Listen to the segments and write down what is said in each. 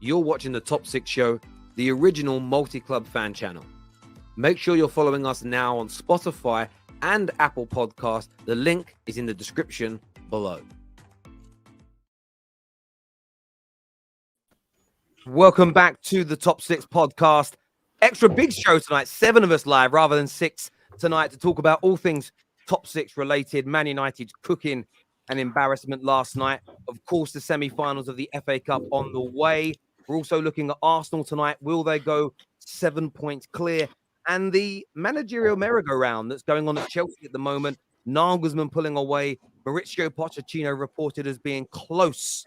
You're watching the Top 6 Show, the original multi-club fan channel. Make sure you're following us now on Spotify and Apple Podcast. The link is in the description below. Welcome back to the Top 6 Podcast. Extra big show tonight. 7 of us live rather than 6 tonight to talk about all things Top 6 related. Man United's cooking and embarrassment last night. Of course, the semi-finals of the FA Cup on the way. We're also looking at Arsenal tonight. Will they go 7 points clear? And the managerial merry-go-round that's going on at Chelsea at the moment. Nagelsmann pulling away. Mauricio Pochettino reported as being close,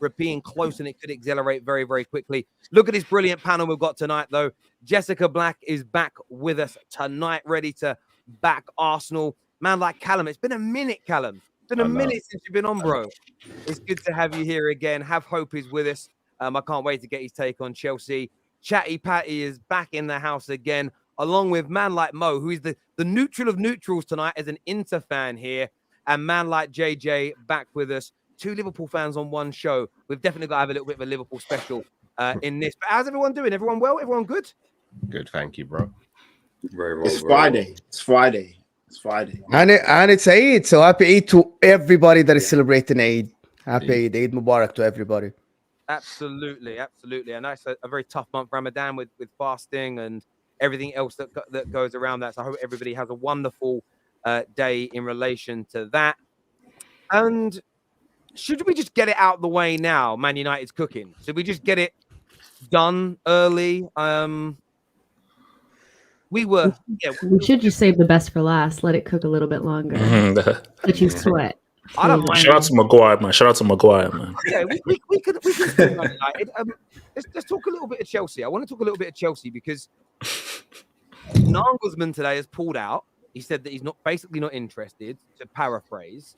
and it could accelerate very, very quickly. Look at this brilliant panel we've got tonight, though. Jessica Black is back with us tonight, ready to back Arsenal. Man like Callum, it's been a minute, Callum. It's been a minute since you've been on, bro. It's good to have you here again. Have Hope is with us. I can't wait to get his take on Chelsea. Chatty Patty is back in the house again, along with man like Mo, who is the neutral of neutrals tonight as an Inter fan here, and man like JJ back with us. 2 Liverpool fans on one show. We've definitely got to have a little bit of a Liverpool special in this. But how's everyone doing? Everyone well? Everyone good? Good, thank you, bro. Very well. It's Friday. It's Friday. It's Friday. And it's Eid. So happy Eid to everybody that is celebrating Eid. Happy Eid. Eid Mubarak to everybody. Absolutely, absolutely. And that's a very tough month, Ramadan, with fasting and everything else that goes around that. So I hope everybody has a wonderful day in relation to that. And should we just get it out the way now? Man United's cooking. Should we just get it done early? We should just save the best for last. Let it cook a little bit longer. Let you sweat. I don't mind. Shout out to Maguire, man. Shout out to Maguire, man. Yeah, we could speak Man United. Let's talk a little bit of Chelsea. I want to talk a little bit of Chelsea because Nagelsmann today has pulled out. He said that he's basically not interested, to paraphrase.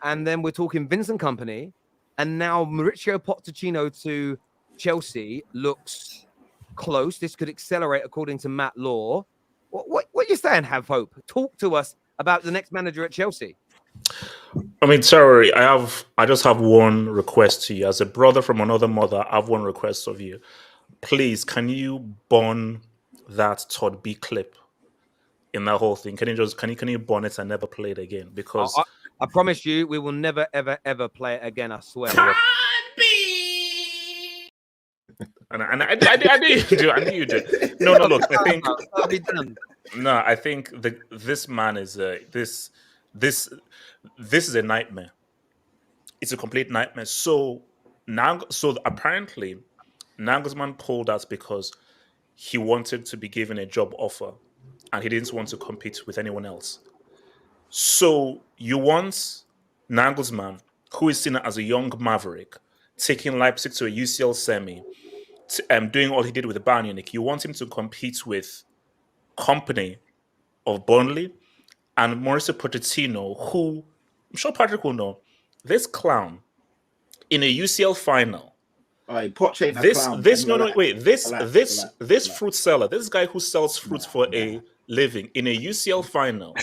And then we're talking Vincent Kompany, and now Mauricio Pochettino to Chelsea looks close. This could accelerate, according to Matt Law. What are you saying, Have Hope? Talk to us about the next manager at Chelsea. I mean, Terry, I just have one request to you. As a brother from another mother, I have one request of you. Please, can you burn that Todd B clip in that whole thing? Can you burn it and never play it again? Because I promise you, we will never, ever, ever play it again. I swear. And I knew you do. No. Look, I think that'll be done. No, I think this man is this is a nightmare. It's a complete nightmare. So apparently, Nagelsmann pulled out because he wanted to be given a job offer, and he didn't want to compete with anyone else. So you want Nagelsmann, who is seen as a young maverick, taking Leipzig to a UCL semi, doing all he did with the Bayern Munich. You want him to compete with Kompany of Burnley and Mauricio Pochettino, who I'm sure Patrick will know. This clown in a UCL final. Poch ain't This fruit seller, this guy who sells fruits for a living in a UCL final,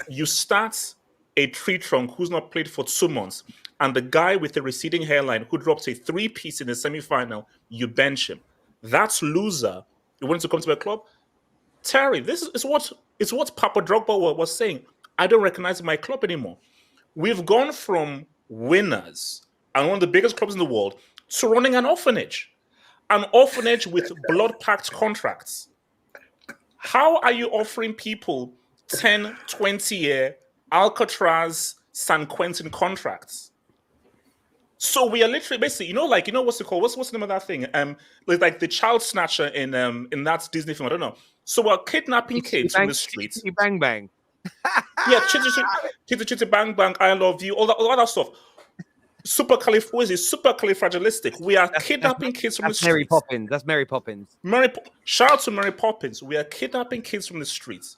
you start a tree trunk who's not played for 2 months, and the guy with the receding hairline who drops a 3-piece in the semi-final, you bench him. That's loser. You want to come to a club? Terry, this is what Papa Drogba was saying. I don't recognize my club anymore. We've gone from winners and one of the biggest clubs in the world to running an orphanage with blood-packed contracts. How are you offering people 10, 20-year Alcatraz, San Quentin contracts? So we are literally basically, what's it called? What's the name of that thing? Like the child snatcher in that Disney film. I don't know. So we're kidnapping kids from the streets. Chitty bang bang. Yeah, chitty bang bang. I love you. All that stuff. Supercalifragilistic. We are kidnapping kids from the streets. Mary Poppins. That's Mary Poppins. Shout out to Mary Poppins. We are kidnapping kids from the streets,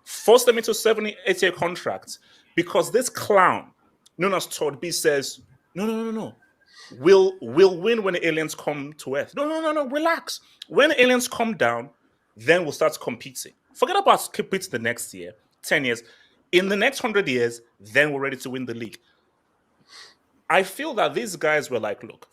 force them into 7-8 year contracts because this clown known as Todd B says, no. We'll win when the aliens come to Earth. No. Relax. When the aliens come down, then we'll start competing. Forget about competing the next year, 10 years. In the next 100 years, then we're ready to win the league. I feel that these guys were like, look,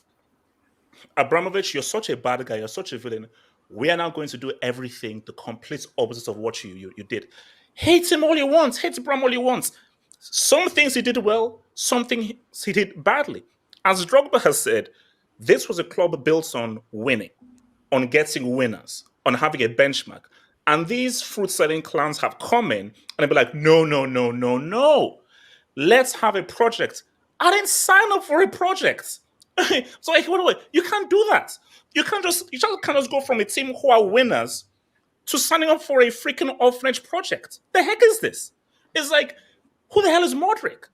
Abramovich, you're such a bad guy. You're such a villain. We are now going to do everything the complete opposite of what you did. Hate him all you want. Hate Bram all you want. Some things he did well, some things he did badly. As Drogba has said, this was a club built on winning, on getting winners, on having a benchmark. And these fruit-selling clowns have come in and they'll be like, no, no, no, no, no. Let's have a project. I didn't sign up for a project. So like, wait, you can't do that. You can't just go from a team who are winners to signing up for a freaking orphanage project. The heck is this? It's like, who the hell is Modric?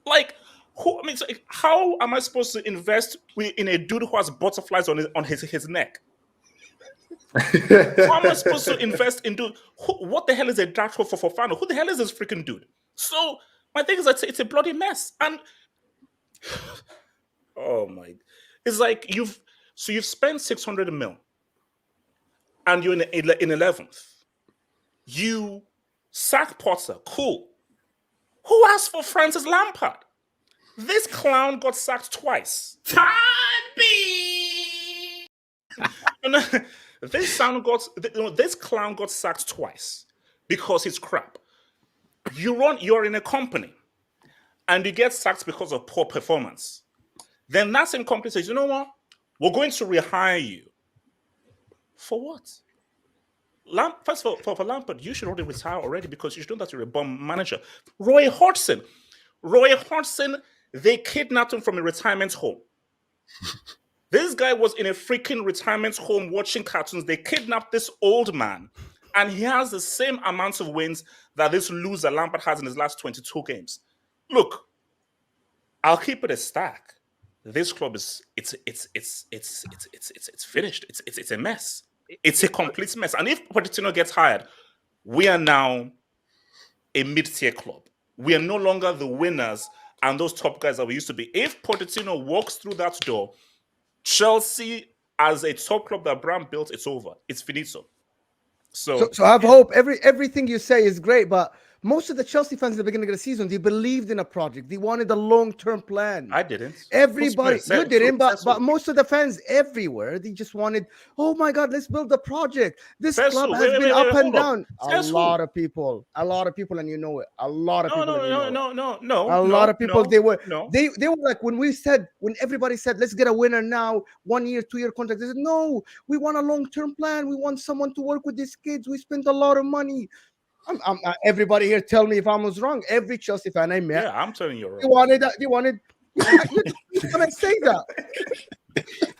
Like, who? I mean, so how am I supposed to invest in a dude who has butterflies on his neck? How am I supposed to invest in dude? What the hell is a dark for Fofana? Who the hell is this freaking dude? So my thing is that it's a bloody mess. And oh my, it's like you've spent 600 mil, and you're in 11th. You sack Potter, cool. Who asked for Francis Lampard? This clown got sacked twice. This clown got sacked twice because he's crap. You're in a company and you get sacked because of poor performance. Then that same company says, you know what? We're going to rehire you. For what? First of all, for Lampard, you should already retire already because you should know that you're a bum manager. Roy Hodgson, they kidnapped him from a retirement home. This guy was in a freaking retirement home watching cartoons. They kidnapped this old man, and he has the same amount of wins that this loser Lampard has in his last 22 games. Look, I'll keep it a stack. This club is it's finished. It's a mess. It's a complete mess. And if Pochettino gets hired, we are now a mid-tier club. We are no longer the winners and those top guys that we used to be. If Pochettino walks through that door, Chelsea as a top club that Bram built, it's over. It's finito. So I have hope. Everything you say is great, but most of the Chelsea fans at the beginning of the season, they believed in a project. They wanted a long-term plan. I didn't. Everybody, you didn't, but most of the fans everywhere, they just wanted, oh my God, let's build a project. This club has been up and down. A lot of people, and you know it. A lot of people. No. A lot of people, they were like, when everybody said, let's get a winner now, 1 year, 2 year contract. They said, no, we want a long-term plan. We want someone to work with these kids. We spent a lot of money. Everybody here tell me if I was wrong. Every Chelsea fan I met, yeah, I'm telling you, they wanted that. They wanted. You can't say that.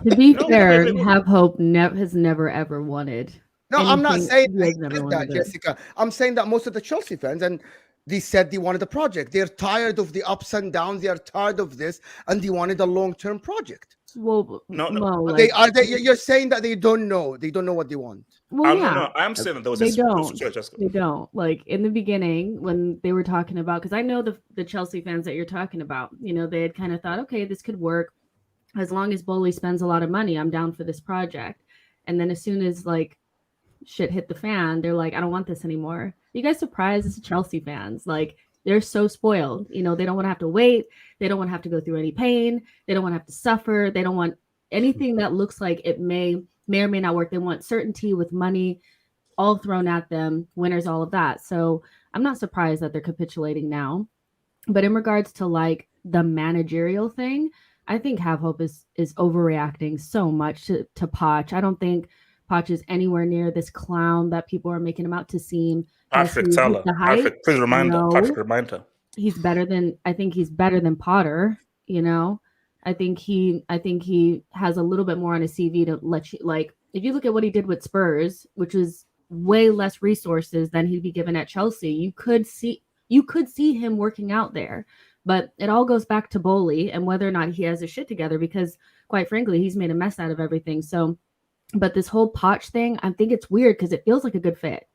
To be fair, Have Hope has never ever wanted. No, I'm not saying that, Jessica. I'm saying that most of the Chelsea fans, and they said they wanted a project. They're tired of the ups and downs. They are tired of this, and they wanted a long-term project. Well, no. You're saying that they don't know. They don't know what they want. Well, I'm saying that there was They don't. Like in the beginning when they were talking about, because I know the Chelsea fans that you're talking about, they had kind of thought, okay, this could work. As long as Bowley spends a lot of money, I'm down for this project. And then as soon as like shit hit the fan, they're like, I don't want this anymore. Are you guys surprised as Chelsea fans? Like they're so spoiled. They don't want to have to wait. They don't want to have to go through any pain. They don't want to have to suffer. They don't want anything that looks like it may or may not work. They want certainty with money all thrown at them, winners, all of that. So I'm not surprised that they're capitulating now. But in regards to like the managerial thing, I think Have Hope is overreacting so much to Poch. I don't think Poch is anywhere near this clown that people are making him out to seem. Patrick, tell her. Patrick, please remind her. Patrick, remind her. I think he's better than Potter, I think he has a little bit more on his CV to let you, like, if you look at what he did with Spurs, which was way less resources than he'd be given at Chelsea, you could see him working out there. But it all goes back to Bowley and whether or not he has his shit together, because quite frankly, he's made a mess out of everything. So, but this whole Poch thing, I think it's weird because it feels like a good fit.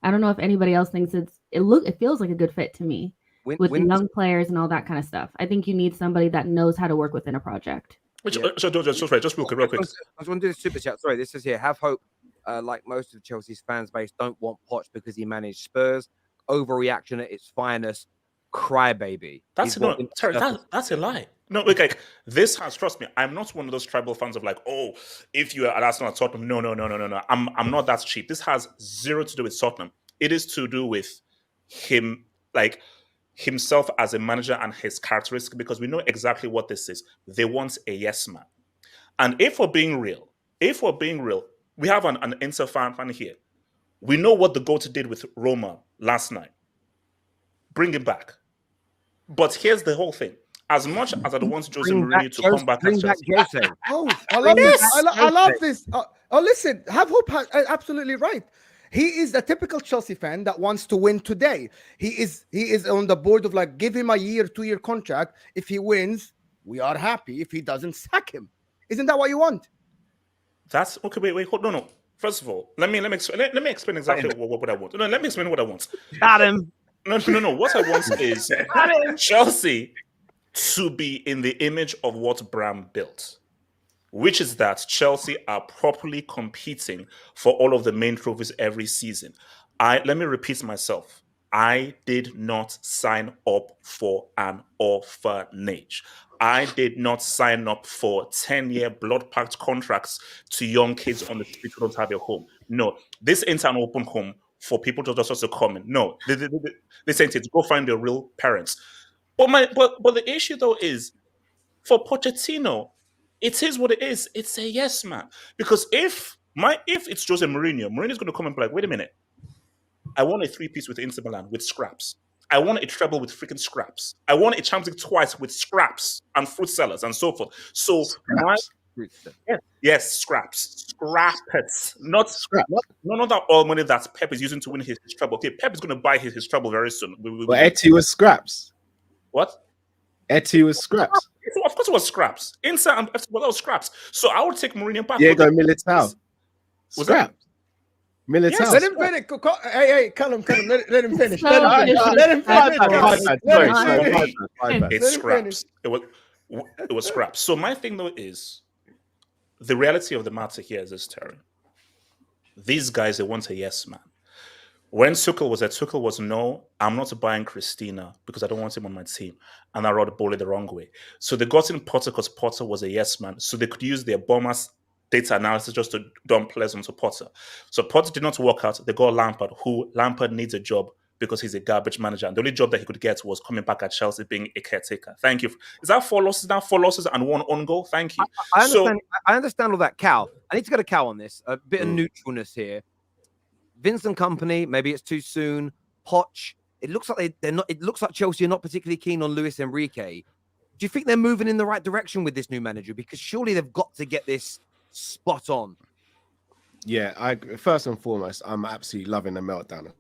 I don't know if anybody else thinks it feels like a good fit to me. With the young players and all that kind of stuff. I think you need somebody that knows how to work within a project. Just real quick. I was going to do the super chat. Sorry, this is here. Have Hope, like most of Chelsea's fans base, don't want Poch because he managed Spurs. Overreaction at its finest. crybaby. That's that's a lie. No, like this has, trust me, I'm not one of those tribal fans of like, oh, if you are at Arsenal at Tottenham, no. I'm not that cheap. This has zero to do with Tottenham. It is to do with him, like himself as a manager and his characteristic, because we know exactly what this is. They want a yes man. And if we're being real, we have an Inter fan here. We know what the GOAT did with Roma last night. Bring him back. But here's the whole thing. As much as I want Jose Mourinho to come back as Chelsea. Oh, I love this. I love this. Listen, Have Hope has absolutely right. He is a typical Chelsea fan that wants to win today. He is on the board of like, give him a 2-year contract. If he wins, we are happy. If he doesn't, sack him. Isn't that what you want? That's okay. Wait. Hold, no. First of all, let me explain exactly what I want. No, let me explain what I want. Got him. No. What I want is Chelsea to be in the image of what Bram built, which is that Chelsea are properly competing for all of the main trophies every season. Let me repeat myself. I did not sign up for an orphanage. I did not sign up for 10-year blood-packed contracts to young kids on the street who don't have a home. No, this ain't an open home for people to just come in. No, this ain't it. Go find your real parents. But the issue though is, for Pochettino, it is what it is. It's a yes man. Because if it's Jose Mourinho, Mourinho's going to come and be like, wait a minute, I want a 3-piece with Inter Milan with scraps. I want a treble with freaking scraps. I want a Champions League twice with scraps and fruit sellers and so forth. So yes, scraps. Not that all money that Pep is using to win his treble. Okay, Pep is going to buy his treble very soon. But Eti was scraps. What? Eti was scraps. Of course it was scraps. Inside and that was scraps. So I would take Mourinho back. Diego Militao. Scraps. Militao. Yes, let him finish. Hey, Callum, let him finish. Let him finish. It's scraps. It was scraps. So my thing though is, the reality of the matter here is this, Terry. These guys, they want a yes man. When Tuchel was no, I'm not buying Christina because I don't want him on my team. And I wrote Bowley the wrong way. So they got in Potter because Potter was a yes man. So they could use their bombers data analysis just to dump players onto Potter. So Potter did not work out. They got Lampard, who Lampard needs a job because he's a garbage manager. And the only job that he could get was coming back at Chelsea being a caretaker. Thank you. Is that 4 losses now? 4 losses and 1 on goal? Thank you. I understand all that, Cal. I need to go to Cal on this. A bit of neutralness here. Vincent Company, maybe it's too soon. Poch, it looks like they're not. It looks like Chelsea are not particularly keen on Luis Enrique. Do you think they're moving in the right direction with this new manager? Because surely they've got to get this spot on. Yeah, first and foremost, I'm absolutely loving the meltdown,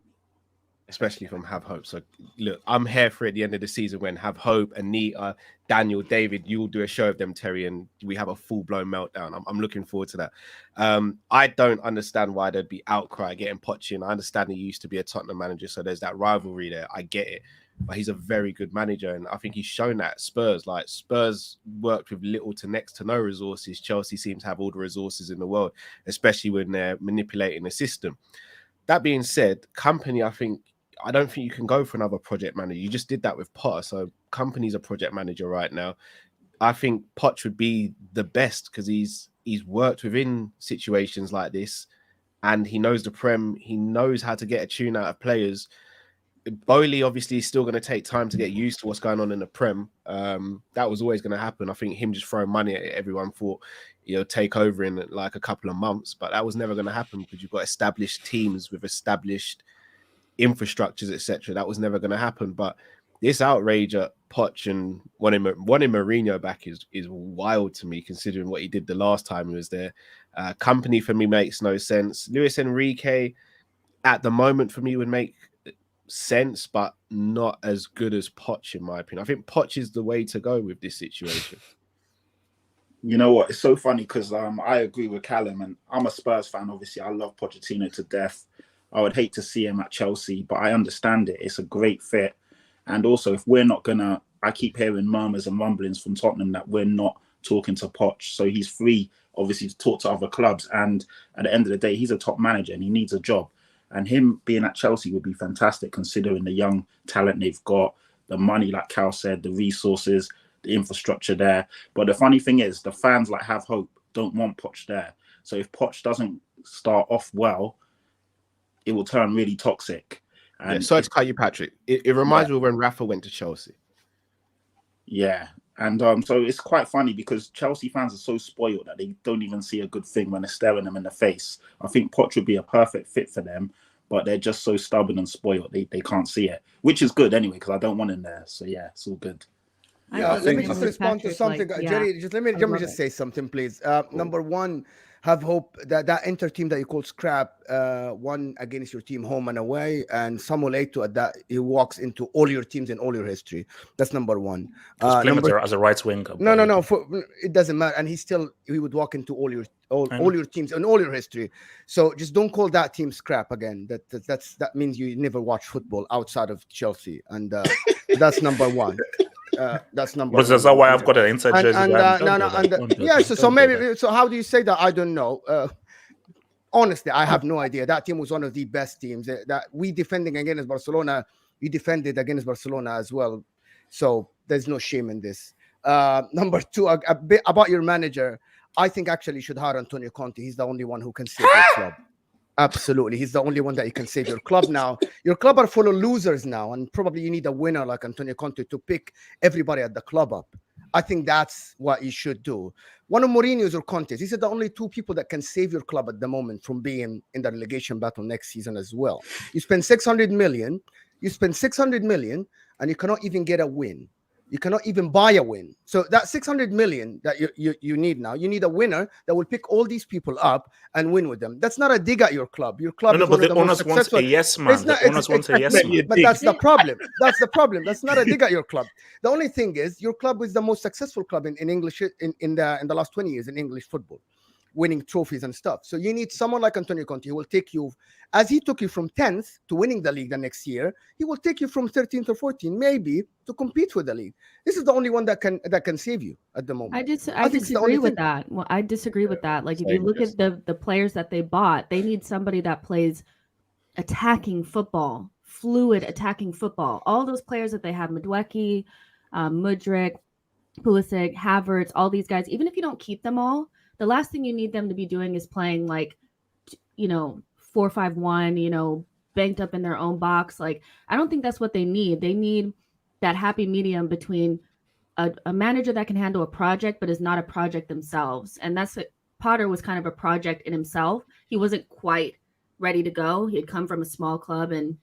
especially from Have Hope. So look, I'm here for at the end of the season when Have Hope, Anita, Daniel, David, you'll do a show of them, Terry, and we have a full-blown meltdown. I'm looking forward to that. I don't understand why there'd be outcry getting Poch in. I understand he used to be a Tottenham manager, so there's that rivalry there. I get it. But he's a very good manager, and I think he's shown that at Spurs. Like, Spurs worked with little to next to no resources. Chelsea seems to have all the resources in the world, especially when they're manipulating the system. That being said, Company, I don't think you can go for another project manager. You just did that with Potter. So Company's a project manager right now. I think Poch would be the best because he's worked within situations like this and he knows the Prem. He knows how to get a tune out of players. Bowley obviously is still going to take time to get used to what's going on in the Prem. That was always going to happen. I think him just throwing money at it, everyone thought, take over in like a couple of months, but that was never going to happen because you've got established teams with established infrastructures, etc. That was never going to happen. But this outrage at Poch and wanting Mourinho back is wild to me, considering what he did the last time he was there. Company for me makes no sense. Luis Enrique at the moment for me would make sense, but not as good as Poch in my opinion. I think Poch is the way to go with this situation. You know what? It's so funny because I agree with Callum, and I'm a Spurs fan. Obviously, I love Pochettino to death. I would hate to see him at Chelsea, but I understand it. It's a great fit. And also, if we're not going to, I keep hearing murmurs and rumblings from Tottenham that we're not talking to Poch. So he's free, obviously, to talk to other clubs. And at the end of the day, he's a top manager and he needs a job. And him being at Chelsea would be fantastic, considering the young talent they've got, the money, like Cal said, the resources, the infrastructure there. But the funny thing is, the fans like have hope, don't want Poch there. So if Poch doesn't start off well, it will turn really toxic. And sorry to cut you, Patrick. It reminds me of when Rafa went to Chelsea. Yeah. And so it's quite funny because Chelsea fans are so spoiled that they don't even see a good thing when they're staring them in the face. I think Poch would be a perfect fit for them, but they're just so stubborn and spoiled. They can't see it, which is good anyway, because I don't want him there. So yeah, it's all good. Yeah, let me just respond to something. Jerry, just let me just say something, please. Number one, have hope that Inter team that you call scrap won against your team home and away, and Samuel Eto'o at that he walks into all your teams in all your history. That's number one. As a right winger. No. It doesn't matter, and he would walk into all your teams and all your history. So just don't call that team scrap again. That means you never watch football outside of Chelsea, and that's number one. That's number. But that's why I've got an inside jersey. So maybe. So how do you say that? I don't know. Honestly, I have no idea. That team was one of the best teams. That we defending against Barcelona. We defended against Barcelona as well. So there's no shame in this. Number two, a bit about your manager. I think actually you should hire Antonio Conte. He's the only one who can save your club. Absolutely. He's the only one that you can save your club now. Your club are full of losers now, and probably you need a winner like Antonio Conte to pick everybody at the club up. I think that's what you should do. One of Mourinho's or Conte's. These are the only two people that can save your club at the moment from being in the relegation battle next season as well. You spend 600 million, and you cannot even get a win. You cannot even buy a win. So that 600 million that you need now, you need a winner that will pick all these people up and win with them. That's not a dig at your club. Your club but the owners want a yes man. The owners want a yes man. But that's the problem. That's the problem. That's not a dig at your club. The only thing is your club is the most successful club in English in the last 20 years in English football, winning trophies and stuff. So you need someone like Antonio Conte who will take you, as he took you from 10th to winning the league the next year, he will take you from 13th or 14th, maybe, to compete for the league. This is the only one that can save you at the moment. I disagree with that. Well, I disagree with that. Like if you look at the players that they bought, they need somebody that plays attacking football, fluid attacking football. All those players that they have, Madueke, Mudryk, Pulisic, Havertz, all these guys, even if you don't keep them all, the last thing you need them to be doing is playing 4-5-1, banked up in their own box. Like, I don't think that's what they need. They need that happy medium between a manager that can handle a project, but is not a project themselves. And that's what Potter was kind of a project in himself. He wasn't quite ready to go. He had come from a small club and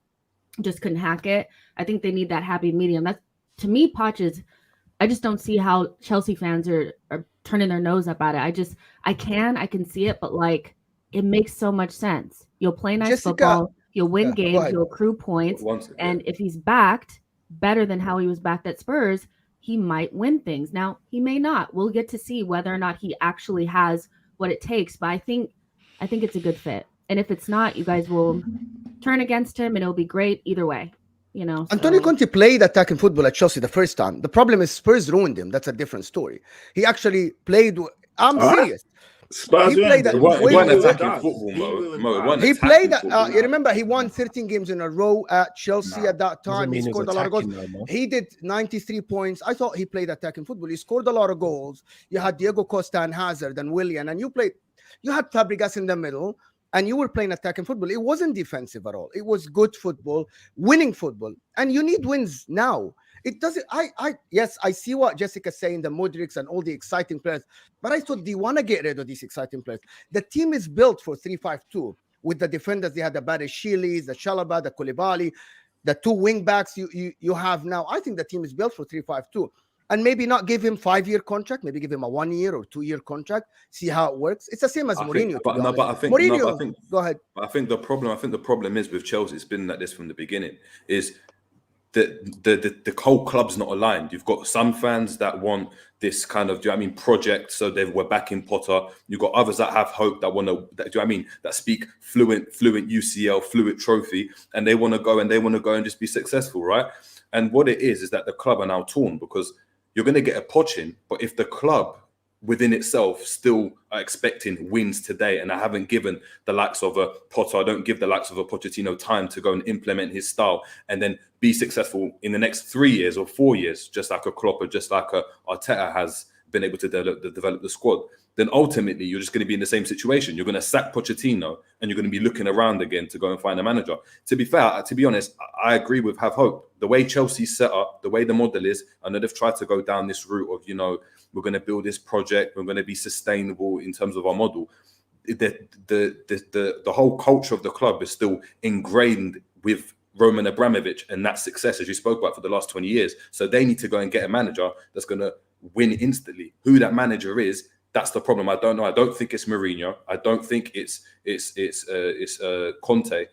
just couldn't hack it. I think they need that happy medium. That's, to me, Poch I just don't see how Chelsea fans are turning their nose up at it. I can see it, but it makes so much sense. You'll play nice football, you'll win games, you'll accrue points, and if he's backed better than how he was backed at Spurs, he might win things. Now, he may not. We'll get to see whether or not he actually has what it takes, but I think it's a good fit. And if it's not, you guys will turn against him and it'll be great either way. Antonio Conte played attacking football at Chelsea the first time. The problem is Spurs ruined him. That's a different story. He actually played. I'm serious. Spurs played it wasn't attacking football, Mo. He played. You remember he won 13 games in a row at Chelsea at that time. He scored a lot of goals. He did 93 points. I thought he played attacking football. He scored a lot of goals. You had Diego Costa and Hazard and Willian, and you had Fabregas in the middle. And you were playing attacking football. It wasn't defensive at all. It was good football, winning football. And you need wins now. It doesn't. Yes, I see what Jessica's saying, the Mudryks and all the exciting players. But I thought they want to get rid of these exciting players. The team is built for 3-5-2 with the defenders. They had the Barishilis, the Chalaba, the Koulibaly, the two wing backs you have now. I think the team is built for 3-5-2. And maybe not give him 5-year contract, maybe give him a 1-year or 2-year contract, see how it works. It's the same as Mourinho. Go ahead. I think the problem is with Chelsea, it's been like this from the beginning, is that the whole club's not aligned. You've got some fans that want this kind of, project, so we're backing Potter. You've got others that have hope that want to, that speak fluent UCL, fluent trophy, and they want to go and just be successful, right? And what it is that the club are now torn because you're going to get a Poch in, but if the club within itself still are expecting wins today, and I haven't given the likes of a Potter, I don't give the likes of a Pochettino time to go and implement his style and then be successful in the next 3 years or 4 years, just like a Klopp or just like a Arteta has been able to develop the squad, then ultimately you're just going to be in the same situation. You're going to sack Pochettino and you're going to be looking around again to go and find a manager. To be fair, to be honest, I agree with have hope. The way Chelsea's set up, the way the model is, I know they've tried to go down this route of, you know, we're going to build this project, we're going to be sustainable in terms of our model. The whole culture of the club is still ingrained with Roman Abramovich and that success, as you spoke about, for the last 20 years. So they need to go and get a manager that's going to win instantly. Who that manager is, that's the problem. I don't know. I don't think it's Mourinho. I don't think it's Conte.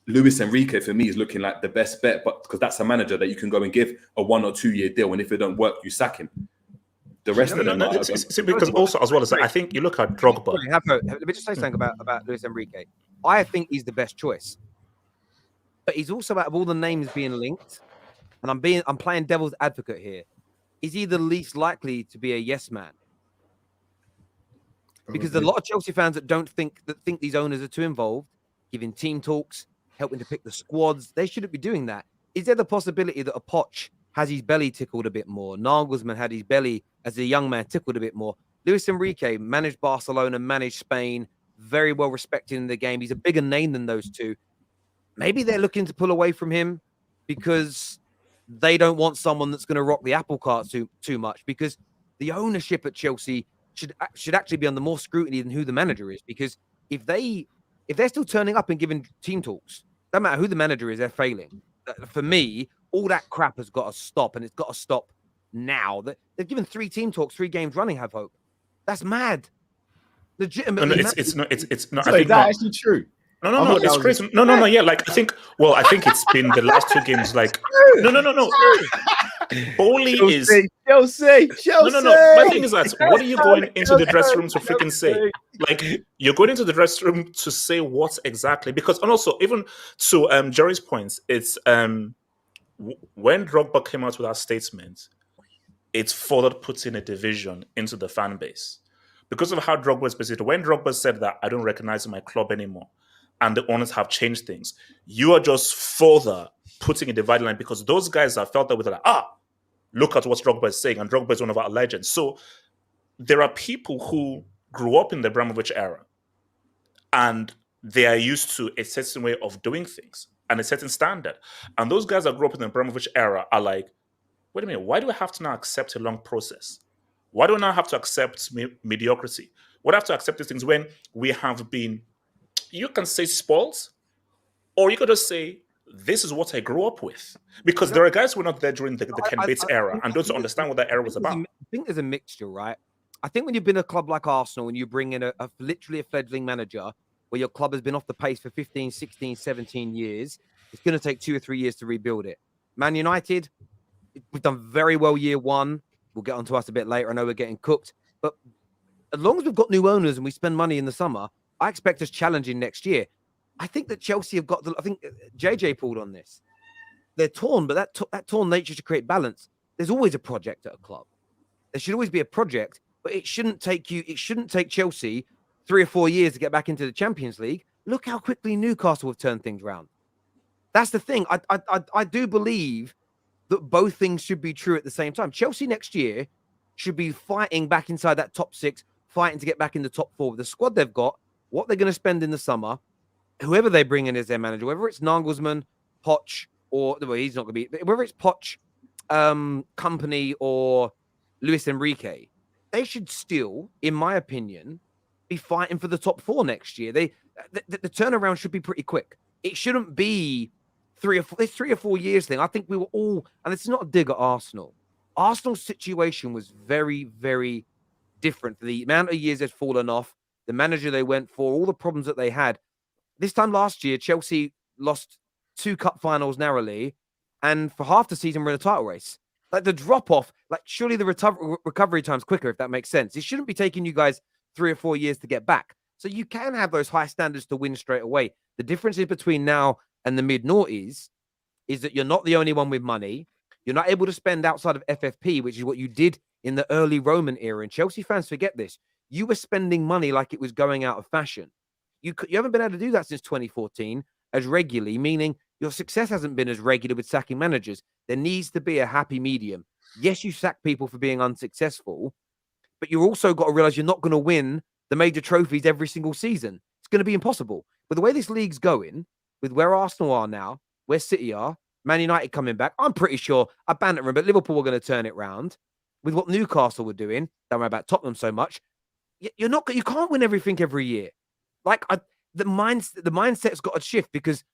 Luis Enrique for me is looking like the best bet, but because that's a manager that you can go and give a 1 or 2 year deal, and if it don't work, you sack him. The rest of them, because also as well as I think you look at Drogba. Let me just say something about Luis Enrique. I think he's the best choice, but he's also, out of all the names being linked, and I'm playing devil's advocate here. Is he the least likely to be a yes man? Because there's a lot of Chelsea fans that think these owners are too involved, giving team talks, helping to pick the squads. They shouldn't be doing that. Is there the possibility that a Poch has his belly tickled a bit more? Nagelsmann had his belly as a young man tickled a bit more. Luis Enrique managed Barcelona, managed Spain, very well respected in the game. He's a bigger name than those two. Maybe they're looking to pull away from him because they don't want someone that's going to rock the apple cart too much, because the ownership at Chelsea should actually be under more scrutiny than who the manager is. Because if they're still turning up and giving team talks, no matter who the manager is, they're failing. For me, all that crap has got to stop, and it's got to stop now. They've given 3 team talks, 3 games running. Have hope. That's mad. Legitimately, it's not. So is that actually true? No, it's crazy. No. Yeah, like I think it's been the last 2 games. Like, no. Bowley is Chelsea. No. My thing is that what are you going into the dressing room to freaking say? Like, you're going into the dressing room to say what exactly? Because, and also, even to Jerry's points, it's when Drogba came out with that statement, it's further putting a division into the fan base because of how Drogba is presented. When Drogba said that, I don't recognize my club anymore, and the owners have changed things, you are just further putting a dividing line, because those guys that felt that with like, look at what Drogba is saying, and Drogba is one of our legends. So there are people who grew up in the Abramovich era, and they are used to a certain way of doing things and a certain standard. And those guys that grew up in the Abramovich era are like, wait a minute, why do I have to now accept a long process? Why do I now have to accept mediocrity? Why do I have to accept these things when we have been, you can say spoiled, or you could just say, this is what I grew up with. Because there are guys who were not there during the Ken Bates era and don't understand what that era was about. I think there's a mixture, right? I think when you've been a club like Arsenal and you bring in literally a fledgling manager where your club has been off the pace for 15, 16, 17 years, it's going to take 2 or 3 years to rebuild it. Man United, we've done very well year 1. We'll get onto us a bit later. I know we're getting cooked. But as long as we've got new owners and we spend money in the summer, I expect us challenging next year. I think that Chelsea have got I think JJ pulled on this. They're torn, but that torn nature should create balance. There's always a project at a club. There should always be a project, but it shouldn't take Chelsea 3 or 4 years to get back into the Champions League. Look how quickly Newcastle have turned things around. That's the thing. I do believe that both things should be true at the same time. Chelsea next year should be fighting back inside that top 6, fighting to get back in the top 4 with the squad they've got, what they're going to spend in the summer, whoever they bring in as their manager, whether it's Nagelsmann, Poch, or he's not going to be, whether it's Poch, Company, or Luis Enrique, they should still, in my opinion, be fighting for the top 4 next year. The turnaround should be pretty quick. It shouldn't be 3 or 4 years thing. I think we were all, and it's not a dig at Arsenal. Arsenal's situation was very, very different. The amount of years they'd fallen off, the manager they went for, all the problems that they had. This time last year, Chelsea lost 2 cup finals narrowly, and for half the season we're in a title race. Like the drop-off, like surely the recovery time's quicker, if that makes sense. It shouldn't be taking you guys 3 or 4 years to get back. So you can have those high standards to win straight away. The difference is between now and the mid-noughties is that you're not the only one with money. You're not able to spend outside of FFP, which is what you did in the early Roman era. And Chelsea fans forget this. You were spending money like it was going out of fashion. You haven't been able to do that since 2014 as regularly, meaning your success hasn't been as regular with sacking managers. There needs to be a happy medium. Yes, you sack people for being unsuccessful, but you've also got to realize you're not going to win the major trophies every single season. It's going to be impossible. But the way this league's going, with where Arsenal are now, where City are, Man United coming back, I'm pretty sure, I banter them, but Liverpool were going to turn it round. With what Newcastle were doing, don't worry about Tottenham so much. You can't win everything every year. Like the mindset's got to shift because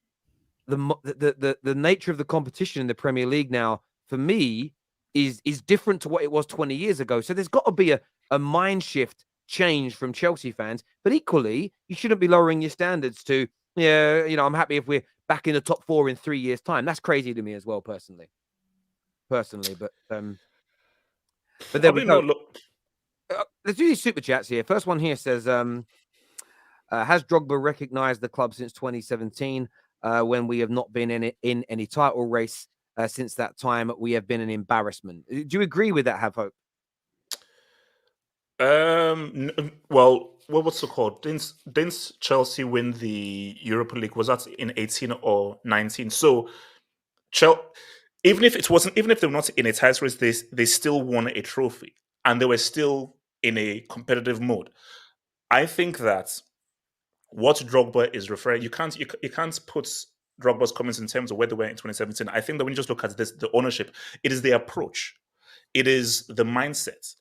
the nature of the competition in the Premier League now, for me, is different to what it was 20 years ago. So there's got to be a mind shift change from Chelsea fans. But equally, you shouldn't be lowering your standards to, I'm happy if we're back in the top 4 in 3 years' time. That's crazy to me as well, personally. But there we go. Let's do these super chats here. First one here says, has Drogba recognized the club since 2017 when we have not been in any title race? Since that time, we have been an embarrassment. Do you agree with that, Have Hope? Well, what's it called? Didn't Chelsea win the Europa League? Was that in 18 or 19? So, even if they were not in a title race, they still won a trophy, and they were still in a competitive mode. I think that what Drogba is referring, you can't put Drogba's comments in terms of where they were in 2017. I think that when you just look at this, the ownership, it is the approach, it is the mindset.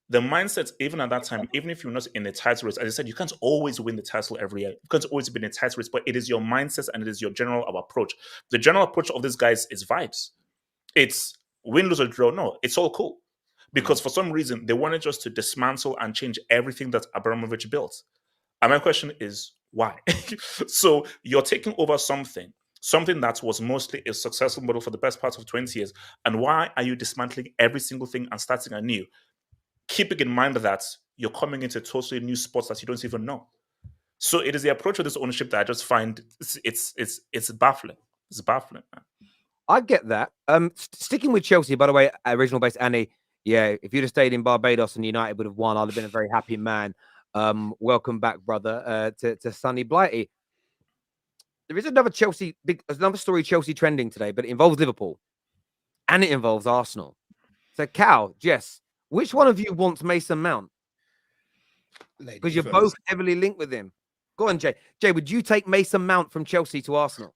The mindset, even at that time, even if you're not in a title race, as I said, you can't always win the title every year. You can't always be in a title race, but it is your mindset and it is your general approach. The general approach of these guys is vibes. It's win, lose, or draw. No, it's all cool. Because for some reason, they wanted just to dismantle and change everything that Abramovich built. And my question is, why? So you're taking over something that was mostly a successful model for the best part of 20 years. And why are you dismantling every single thing and starting anew? Keeping in mind that you're coming into totally new spots that you don't even know. So it is the approach of this ownership that I just find it's baffling. It's baffling, man. I get that. Sticking with Chelsea, by the way, original base Annie. Yeah, if you'd have stayed in Barbados and United would have won, I'd have been a very happy man. Welcome back, brother, to Sunny Blighty. There is another story Chelsea trending today, but it involves Liverpool and it involves Arsenal. So, Cal, Jess, which one of you wants Mason Mount? Because you're both heavily linked with him. Go on, Jay. Jay, would you take Mason Mount from Chelsea to Arsenal?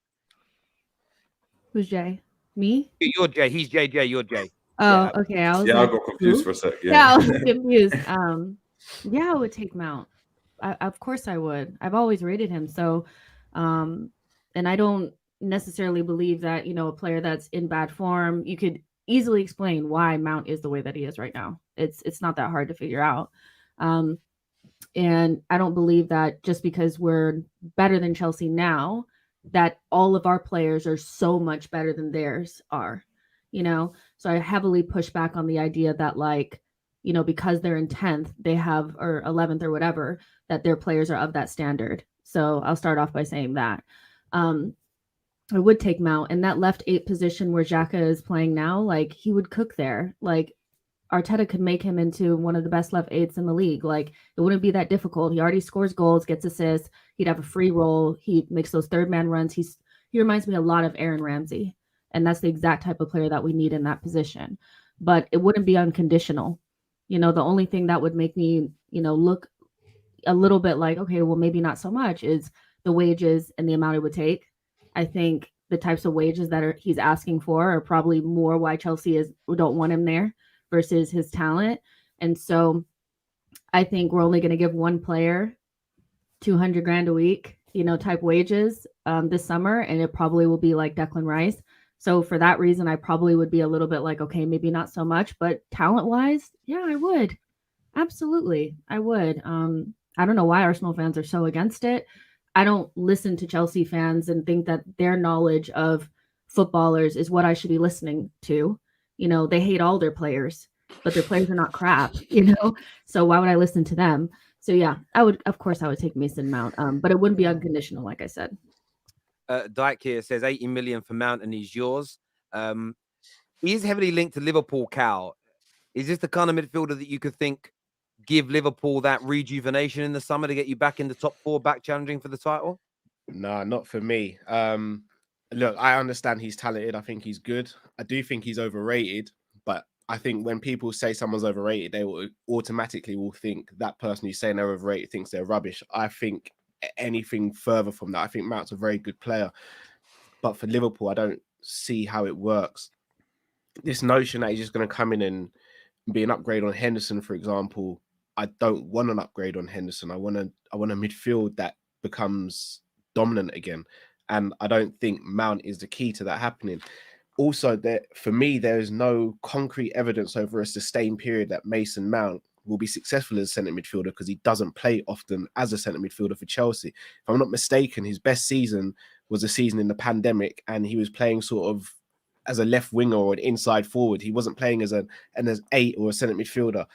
Who's Jay? Me? You're Jay. He's JJ. You're Jay. Oh, okay. I got confused for a sec. Yeah, I was confused. Yeah, I would take Mount. Of course I would. I've always rated him. So, and I don't necessarily believe that, a player that's in bad form, you could easily explain why Mount is the way that he is right now. It's not that hard to figure out. And I don't believe that just because we're better than Chelsea now, that all of our players are so much better than theirs are, So I heavily push back on the idea that because they're in 10th, they have, or 11th or whatever, that their players are of that standard. So I'll start off by saying that. I would take Mount, and that left 8 position where Xhaka is playing now, he would cook there. Arteta could make him into one of the best left 8s in the league. It wouldn't be that difficult. He already scores goals, gets assists. He'd have a free role. He makes those third man runs. He reminds me a lot of Aaron Ramsey, and that's the exact type of player that we need in that position. But it wouldn't be unconditional. The only thing that would make me, look a little bit like, okay, well, maybe not so much, is the wages and the amount it would take. I think the types of wages that he's asking for are probably more why Chelsea don't want him there versus his talent. And so I think we're only going to give one player $200,000 a week, type wages this summer. And it probably will be like Declan Rice. So for that reason, I probably would be a little bit like, okay, maybe not so much, but talent wise, yeah, I would. Absolutely. I would. I don't know why Arsenal fans are so against it. I don't listen to Chelsea fans and think that their knowledge of footballers is what I should be listening to. They hate all their players, but their players are not crap, So why would I listen to them? So yeah, I would take Mason Mount, but it wouldn't be unconditional, like I said. Dyke here says 80 million for Mount and he's yours. He is heavily linked to Liverpool, Cal. Is this the kind of midfielder that you could think give Liverpool that rejuvenation in the summer to get you back in the top 4, back challenging for the title? No, not for me. Look, I understand he's talented. I think he's good. I do think he's overrated, but I think when people say someone's overrated, they will automatically think that person who's saying they're overrated thinks they're rubbish. I think anything further from that. I think Mount's a very good player, but for Liverpool, I don't see how it works. This notion that he's just going to come in and be an upgrade on Henderson, for example, I don't want an upgrade on Henderson. I want a midfield that becomes dominant again, and I don't think Mount is the key to that happening. Also, for me, there is no concrete evidence over a sustained period that Mason Mount will be successful as a centre midfielder, because he doesn't play often as a centre midfielder for Chelsea. If I'm not mistaken, his best season was a season in the pandemic, and he was playing sort of as a left winger or an inside forward. He wasn't playing as an 8 or a centre midfielder.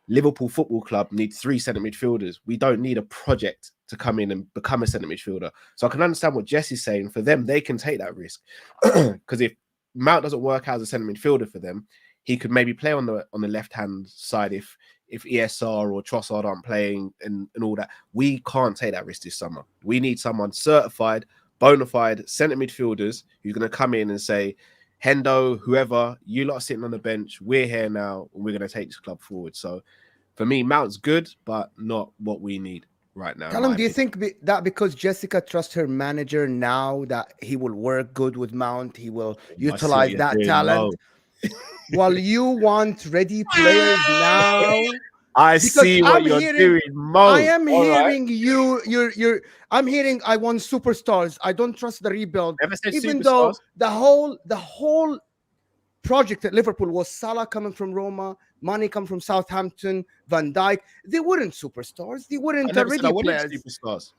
Liverpool Football Club need 3 centre midfielders. We don't need a project to come in and become a centre midfielder. So I can understand what Jesse's saying. For them, they can take that risk, because if Mount doesn't work out as a centre midfielder for them, he could maybe play on the left hand side if ESR or Trossard aren't playing and all that. We can't take that risk this summer. We need someone certified, bona fide centre midfielders who's going to come in and say, Hendo, whoever, you lot are sitting on the bench, we're here now, and we're going to take this club forward. So for me, Mount's good, but not what we need right now. Callum, do you think that because Jessica trusts her manager now, that he will work good with Mount, he will utilize that talent? While you want ready players now, I see what you're doing, Mo. I am hearing you're. I'm hearing I want superstars. I don't trust the rebuild. Even though the whole project at Liverpool was Salah coming from Roma, Mane come from Southampton, Van Dijk. They weren't superstars. They weren't ready players. Superstars.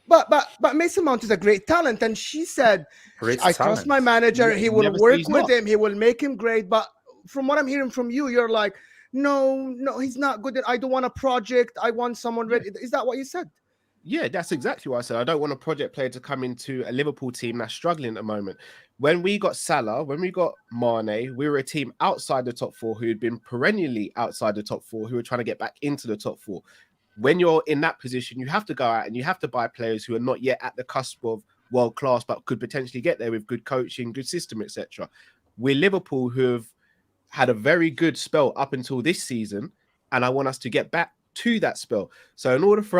But Mason Mount is a great talent, and she said, "I trust my manager. He will work with him. He will make him great." But from what I'm hearing from you, you're like, no, he's not good. I don't want a project. I want someone ready. Is that what you said? Yeah, that's exactly what I said. I don't want a project player to come into a Liverpool team that's struggling at the moment. When we got Salah, when we got Mane, we were a team outside the top 4 who had been perennially outside the top 4, who were trying to get back into the top 4. When you're in that position, you have to go out and you have to buy players who are not yet at the cusp of world class, but could potentially get there with good coaching, good system, etc. We're Liverpool, who have had a very good spell up until this season, and I want us to get back to that spell. So in order for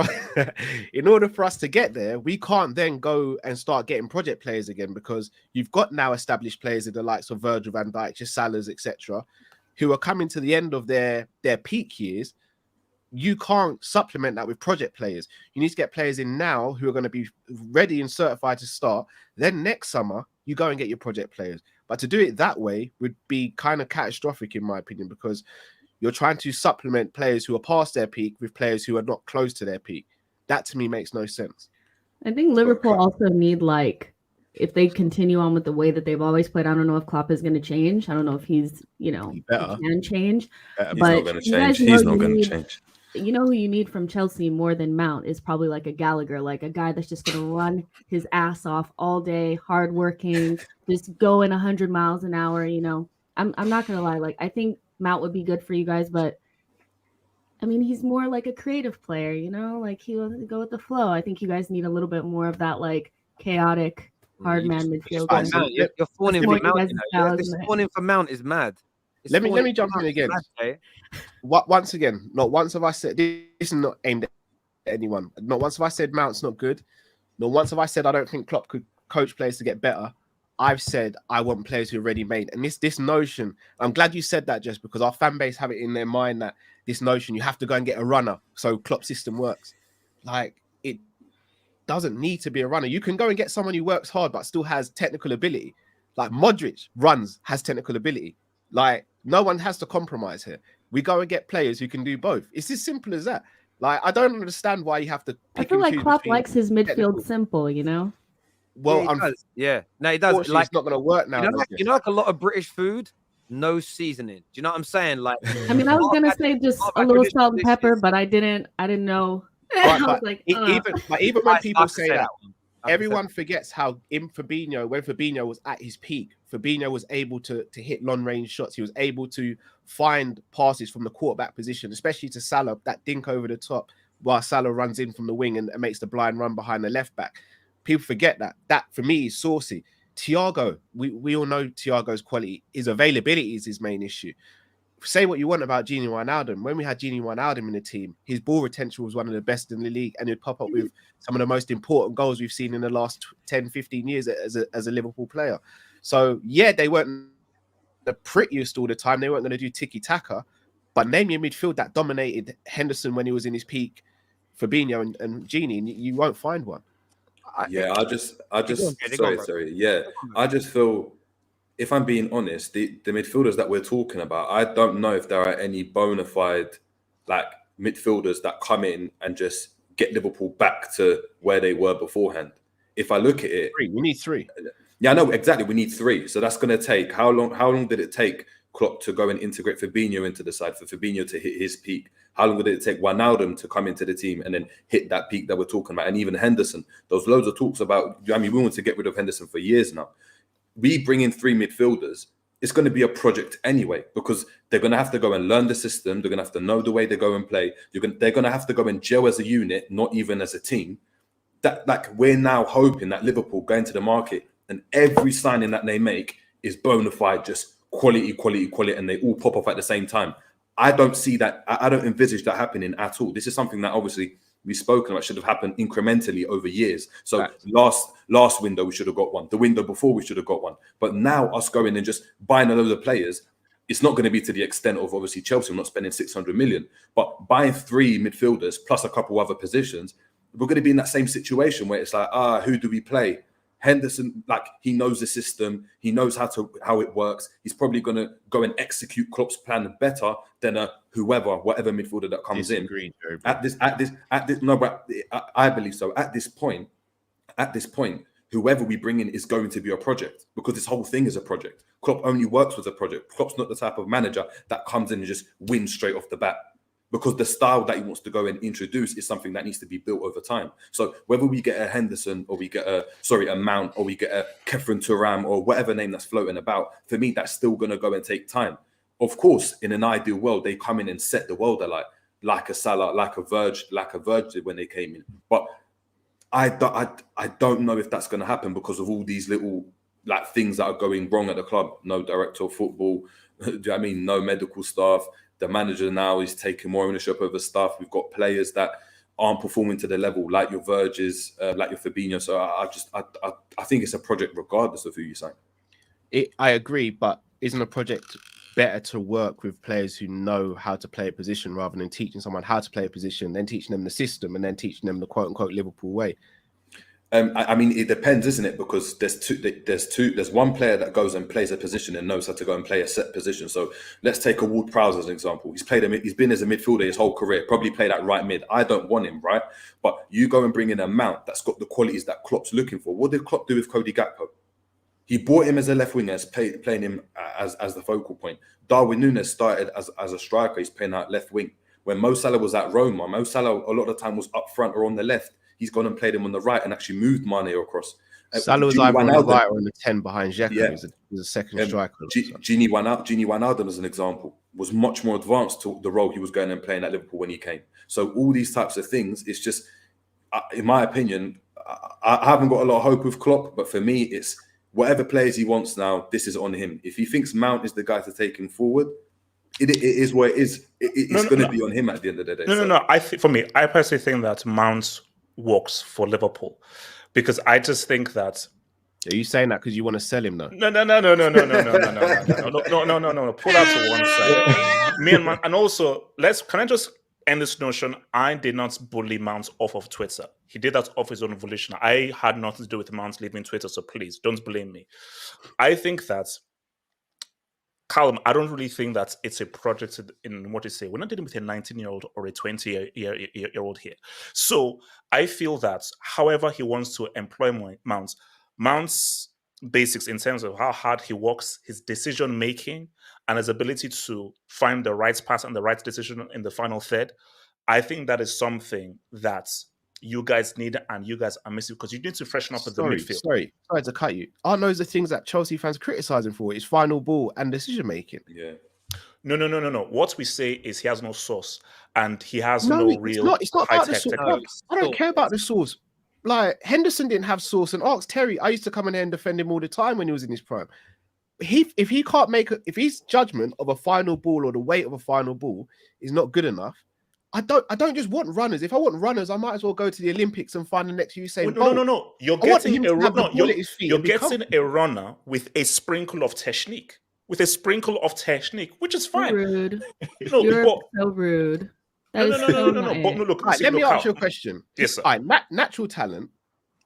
us to get there, we can't then go and start getting project players again, because you've got now established players in the likes of Virgil van Dijk, Salahs, etc., who are coming to the end of their peak years. You can't supplement that with project players. You need to get players in now who are going to be ready and certified to start. Then next summer, you go and get your project players. But to do it that way would be kind of catastrophic, in my opinion, because you're trying to supplement players who are past their peak with players who are not close to their peak. That, to me, makes no sense. I think Liverpool also need, like, if they continue on with the way that they've always played, I don't know if Klopp is going to change. I don't know if he's, he can change. He's not going to change. He's not going to change. You know who you need from Chelsea more than Mount is probably like a Gallagher, like a guy that's just going to run his ass off all day, hardworking, just going 100 miles an hour. I'm not going to lie. Like, I think Mount would be good for you guys, but I mean, he's more like a creative player, like he will go with the flow. I think you guys need a little bit more of that, like, chaotic, hard man midfielder. You're fawning for Mount. This fawning for Mount is mad. Let me jump in again. Once again, not once have I said this is not aimed at anyone. Not once have I said Mount's not good. Not once have I said I don't think Klopp could coach players to get better. I've said I want players who are ready made. And this notion, I'm glad you said that, just because our fan base have it in their mind that this notion you have to go and get a runner so Klopp's system works. Like, it doesn't need to be a runner. You can go and get someone who works hard but still has technical ability. Like Modric has technical ability. Like, no one has to compromise here. We go and get players who can do both. It's as simple as that. Like, I don't understand why you have to pick. I feel like Klopp likes his midfield simple, Well, no, he does. Like, it's not going to work now. Like a lot of British food, no seasoning. Do you know what I'm saying? Like, I mean, I was gonna say just a little salt and pepper, but I didn't know. Right, I was like, even when people say that, everyone forgets how when Fabinho was at his peak, Fabinho was able to hit long range shots. He was able to find passes from the quarterback position, especially to Salah, that dink over the top while Salah runs in from the wing and makes the blind run behind the left back. People forget that. That for me is saucy. Thiago, we all know Thiago's quality. His availability is his main issue. Say what you want about Gini Wijnaldum. When we had Gini Wijnaldum in the team, his ball retention was one of the best in the league, and he'd pop up with some of the most important goals we've seen in the last 10, 15 years as a Liverpool player. So, yeah, they weren't the prettiest all the time. They weren't going to do tiki-taka, but name your midfield that dominated Henderson when he was in his peak, Fabinho and Gini, and you won't find one. Yeah, I just sorry. Yeah, I just feel, if I'm being honest, the midfielders that we're talking about, I don't know if there are any bona fide like midfielders that come in and just get Liverpool back to where they were beforehand. If I look at it, we need three. Yeah, I know exactly. We need three. So that's going to take how long? How long did it take Klopp to go and integrate Fabinho into the side, for Fabinho to hit his peak? How long did it take Wijnaldum to come into the team and then hit that peak that we're talking about? And even Henderson, there's loads of talks about, I mean, we want to get rid of Henderson for years now. We bring in three midfielders, it's going to be a project anyway, because they're going to have to go and learn the system. They're going to have to know the way they go and play. They're going to have to go and gel as a unit, not even as a team. That, like, we're now hoping that Liverpool go into the market and every signing that they make is bona fide, just quality, and they all pop off at the same time. I don't see that. I don't envisage that happening at all. This is something that obviously we've spoken about should have happened incrementally over years. So last window we should have got one. The window before we should have got one. But now us going and just buying a load of players, it's not going to be to the extent of obviously Chelsea. I'm not spending 600 million, but buying three midfielders plus a couple other positions, we're going to be in that same situation where it's like, who do we play? Henderson, like, he knows the system, he knows how it works. He's probably going to go and execute Klopp's plan better than whatever midfielder that comes in. No, but I believe so. At this point, whoever we bring in is going to be a project, because this whole thing is a project. Klopp only works with a project. Klopp's not the type of manager that comes in and just wins straight off the bat, because the style that he wants to go and introduce is something that needs to be built over time. So whether we get a Henderson or we get a Mount or we get a Kefren Turam or whatever name that's floating about, for me, that's still going to go and take time. Of course, in an ideal world, they come in and set the world alight, like a Salah, like a Verge did when they came in. But I don't know if that's going to happen because of all these little like things that are going wrong at the club. No director of football, do you know what I mean? No medical staff. The manager now is taking more ownership over staff. We've got players that aren't performing to the level, like your Verges, like your Fabinho. So I think it's a project regardless of who you sign. I agree, but isn't a project better to work with players who know how to play a position rather than teaching someone how to play a position, then teaching them the system and then teaching them the quote-unquote Liverpool way? I mean, it depends, isn't it? Because there's one player that goes and plays a position and knows how to go and play a set position. So let's take a Ward-Prowse as an example. He's been as a midfielder his whole career, probably played at right mid. I don't want him, right? But you go and bring in a Mount that's got the qualities that Klopp's looking for. What did Klopp do with Cody Gakpo? He brought him as a left winger, playing him as the focal point. Darwin Núñez started as a striker. He's playing out left wing. When Mo Salah was at Roma, Mo Salah a lot of the time was up front or on the left. He's gone and played him on the right and actually moved Mane across. Salah was either on the right or on the 10 behind Xhaka. Yeah. He was a second striker. Gini Wijnaldum, as an example, was much more advanced to the role he was going and playing at Liverpool when he came. So all these types of things, it's just, in my opinion, I haven't got a lot of hope with Klopp, but for me, it's whatever players he wants now, this is on him. If he thinks Mount is the guy to take him forward, it is what it is. It's going to be on him at the end of the day. No. I personally think that Mount works for Liverpool, because I just think that. Are you saying that because you want to sell him though? No. Pull that to one side. And also, can I just end this notion? I did not bully Mount off of Twitter. He did that off his own volition. I had nothing to do with Mount leaving Twitter, so please don't blame me. I think that, Callum, I don't really think that it's a project in what you say. We're not dealing with a 19-year-old or a 20-year-old here. So I feel that however he wants to employ Mount's basics in terms of how hard he works, his decision-making, and his ability to find the right pass and the right decision in the final third, I think that is something that you guys need and you guys are missing because you need to freshen up at the midfield. Sorry to cut you. Aren't those the things that Chelsea fans criticizing for? His final ball and decision making. Yeah. No. What we say is he has no source and he has no real. It's not about the source. I don't care about the source. Like Henderson didn't have source, and ask Terry. I used to come in here and defend him all the time when he was in his prime. If he can't if his judgment of a final ball or the weight of a final ball is not good enough, I don't just want runners. If I want runners, I might as well go to the Olympics and find the next Usain Bolt. No. You're getting a runner. You're getting a runner with a sprinkle of technique. Which is fine. Rude. You're so rude. No. Look, let me ask you a question. Yes, sir. Natural talent,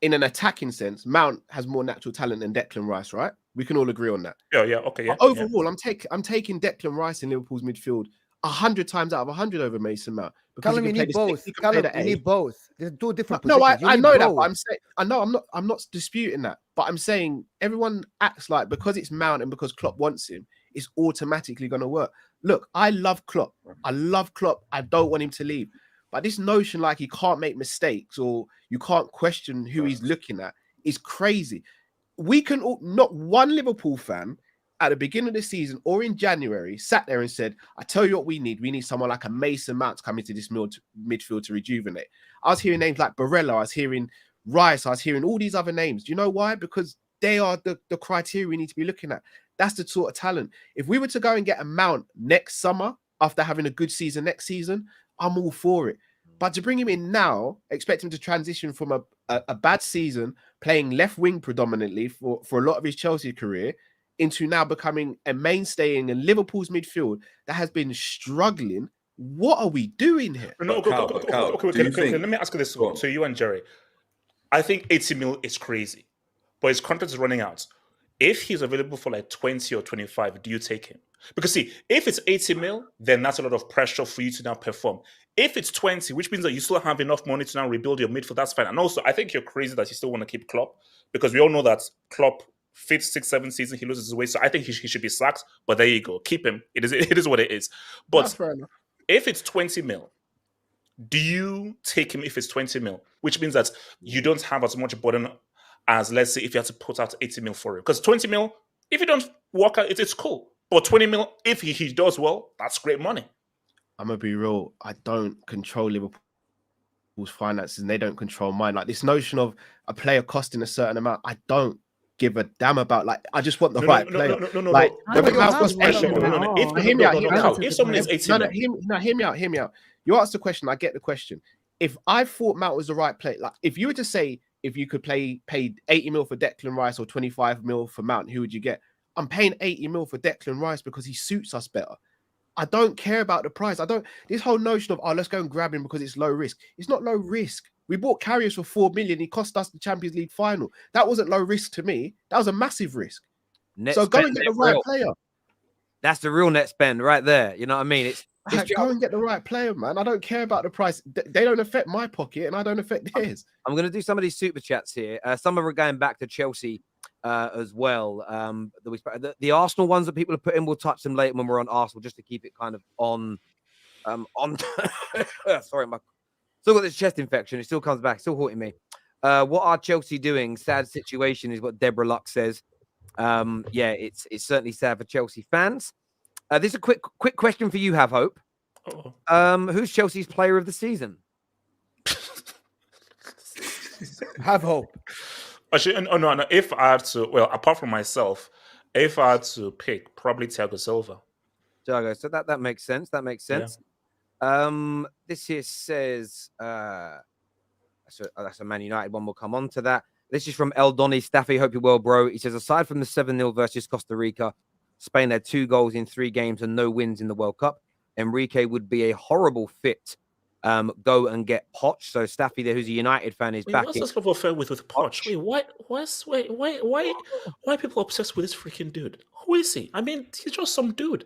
in an attacking sense, Mount has more natural talent than Declan Rice, right? We can all agree on that. Yeah, okay. Yeah. But overall, I'm taking Declan Rice in Liverpool's midfield 100 times out of 100 over Mason Mount. Callum, you need both. Callum, you need both. There's two different positions. No, I know that, but I'm not disputing that. But I'm saying everyone acts like because it's Mount and because Klopp wants him, it's automatically going to work. Look, I love Klopp. I don't want him to leave. But this notion like he can't make mistakes or you can't question who he's looking at is crazy. We can all, not one Liverpool fan at the beginning of the season or in January sat there and said, I tell you what we need. We need someone like a Mason Mount to come into this midfield to rejuvenate. I was hearing names like Barella. I was hearing Rice. I was hearing all these other names. Do you know why? Because they are the criteria we need to be looking at. That's the sort of talent. If we were to go and get a Mount next summer after having a good season next season, I'm all for it. But to bring him in now, expect him to transition from a bad season, playing left wing predominantly for a lot of his Chelsea career, into now becoming a mainstay in Liverpool's midfield that has been struggling. What are we doing here? Okay, let me ask you this to you and Jerry. I think 80 mil is crazy, but his contract is running out. If he's available for like 20 or 25, do you take him? Because see, if it's 80 mil, then that's a lot of pressure for you to now perform. If it's 20, which means that you still have enough money to now rebuild your midfield, that's fine. And also, I think you're crazy that you still want to keep Klopp, because we all know that Klopp fits 6-7 seasons, he loses his way. So I think he should be sacked. But there you go, keep him. It is what it is. But if it's 20 mil, do you take him if it's 20 mil? Which means that you don't have as much burden as, let's say, if you had to put out 80 mil for him. Because 20 mil, if you don't work out, it's cool. But 20 mil, if he does well, that's great money. I'm going to be real. I don't control Liverpool's finances and they don't control mine. Like this notion of a player costing a certain amount, I don't give a damn about. Like, I just want the right player. Like, if someone is 18 hear me out. You asked the question, I get the question. If I thought Mount was the right player, like if you were to say, if you could pay 80 mil for Declan Rice or 25 mil for Mount, who would you get? I'm paying 80 mil for Declan Rice because he suits us better. I don't care about the price. This whole notion of, let's go and grab him because it's low risk. It's not low risk. We bought Karius for 4 million. He cost us the Champions League final. That wasn't low risk to me. That was a massive risk. So go and get the right player. That's the real net spend right there. You know what I mean? It's go and get the right player, man. I don't care about the price. They don't affect my pocket and I don't affect theirs. I'm going to do some of these super chats here. Some of them are going back to Chelsea as well. The Arsenal ones that people have put in, we'll touch them later when we're on Arsenal, just to keep it kind of on. Sorry, still got this chest infection. It still comes back, still haunting me. What are Chelsea doing? Sad situation is what Deborah Luck says. Yeah, it's certainly sad for Chelsea fans. This is a quick question for you, Have Hope. Who's Chelsea's player of the season? Have Hope. Actually, no. If I had to, well, apart from myself, if I had to pick, probably Thiago Silva. Thiago, so that makes sense. That makes sense. Yeah. This here says that's a Man United one. We'll come on to that. This is from El Donny Staffy. Hope you're well, bro. He says, aside from the 7-0 versus Costa Rica, Spain had 2 goals in 3 games and no wins in the World Cup. Enrique would be a horrible fit. Go and get Poch. So Staffy there, who's a United fan, is back. What's this love affair with Poch? Why are people obsessed with this freaking dude? Who is he? I mean, he's just some dude.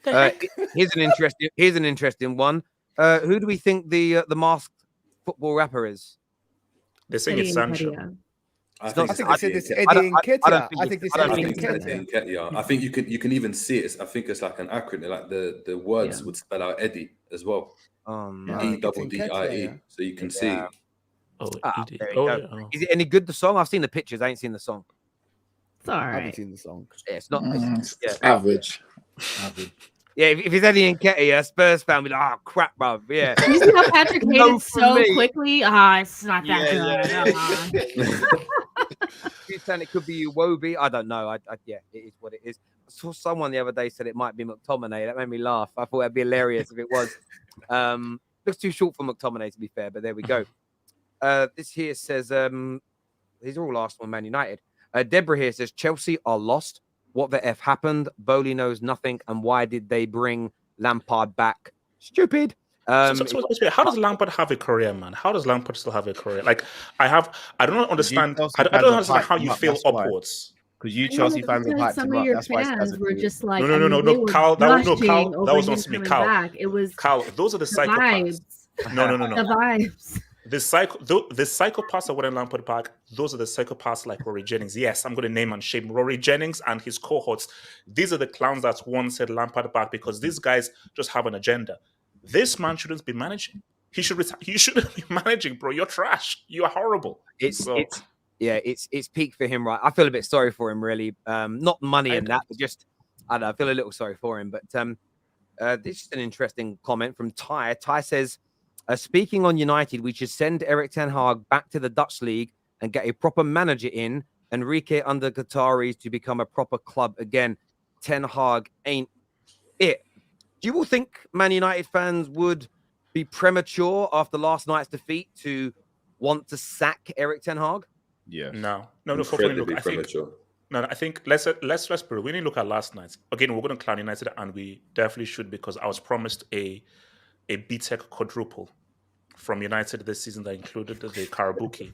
Here's an interesting one. Who do we think the masked football rapper is? They say it's Sancho. I I think they said it's Eddie I don't Nketiah. think I think they I said don't Eddie think it's Nketiah. Eddie Nketiah. I think you can even see it. I think it's like an acronym. Like the words would spell out Eddie as well. Oh no. EDDIE. So you can see. Oh, There you go. yeah. Is it any good, the song? I've seen the pictures. I ain't seen the song. It's all I haven't right. seen the song. Yeah, it's not. It's average. Yeah, if it's Eddie Nketiah, a Spurs fan, be like, oh crap, bro. Yeah. You see how Patrick hated No, it for so me. quickly? It's not that good. You saying it could be Iwobi? I don't know. Yeah, it is what it is. I saw someone the other day said it might be McTominay. That made me laugh. I thought it'd be hilarious if it was. Looks too short for McTominay, to be fair, but there we go. This here says these are all Arsenal and Man United. Deborah here says Chelsea are lost. What the F happened? Bowley knows nothing. And why did they bring Lampard back? Stupid. How does Lampard have a career, man? How does Lampard still have a career? Like, I don't understand. I don't understand how you feel upwards. Because you Chelsea fans have hyped some him of up. your That's why fans were just like, No, Carl. That was not me, Carl. Back. It was Carl. Those are the psychopaths. No. the vibes. The psychopaths are winning Lampard back. Those are the psychopaths like Rory Jennings. Yes, I'm going to name and shame Rory Jennings and his cohorts. These are the clowns that once said Lampard back because these guys just have an agenda. This man shouldn't be managing. He shouldn't be managing, bro. You're trash. You are horrible. It's peak for him, right? I feel a bit sorry for him, really. Not money and that, but just I don't know. I feel a little sorry for him. But this is an interesting comment from Ty. Ty says, speaking on United, we should send Erik ten Hag back to the Dutch league and get a proper manager in Enrique under Qataris to become a proper club again. Ten Hag ain't it. Do you all think Man United fans would be premature after last night's defeat to want to sack Erik ten Hag? Yeah. No. I think let's we need to look at last night. Again, we're going to clown United, and we definitely should because I was promised a BTEC quadruple from United this season that included the Karabuki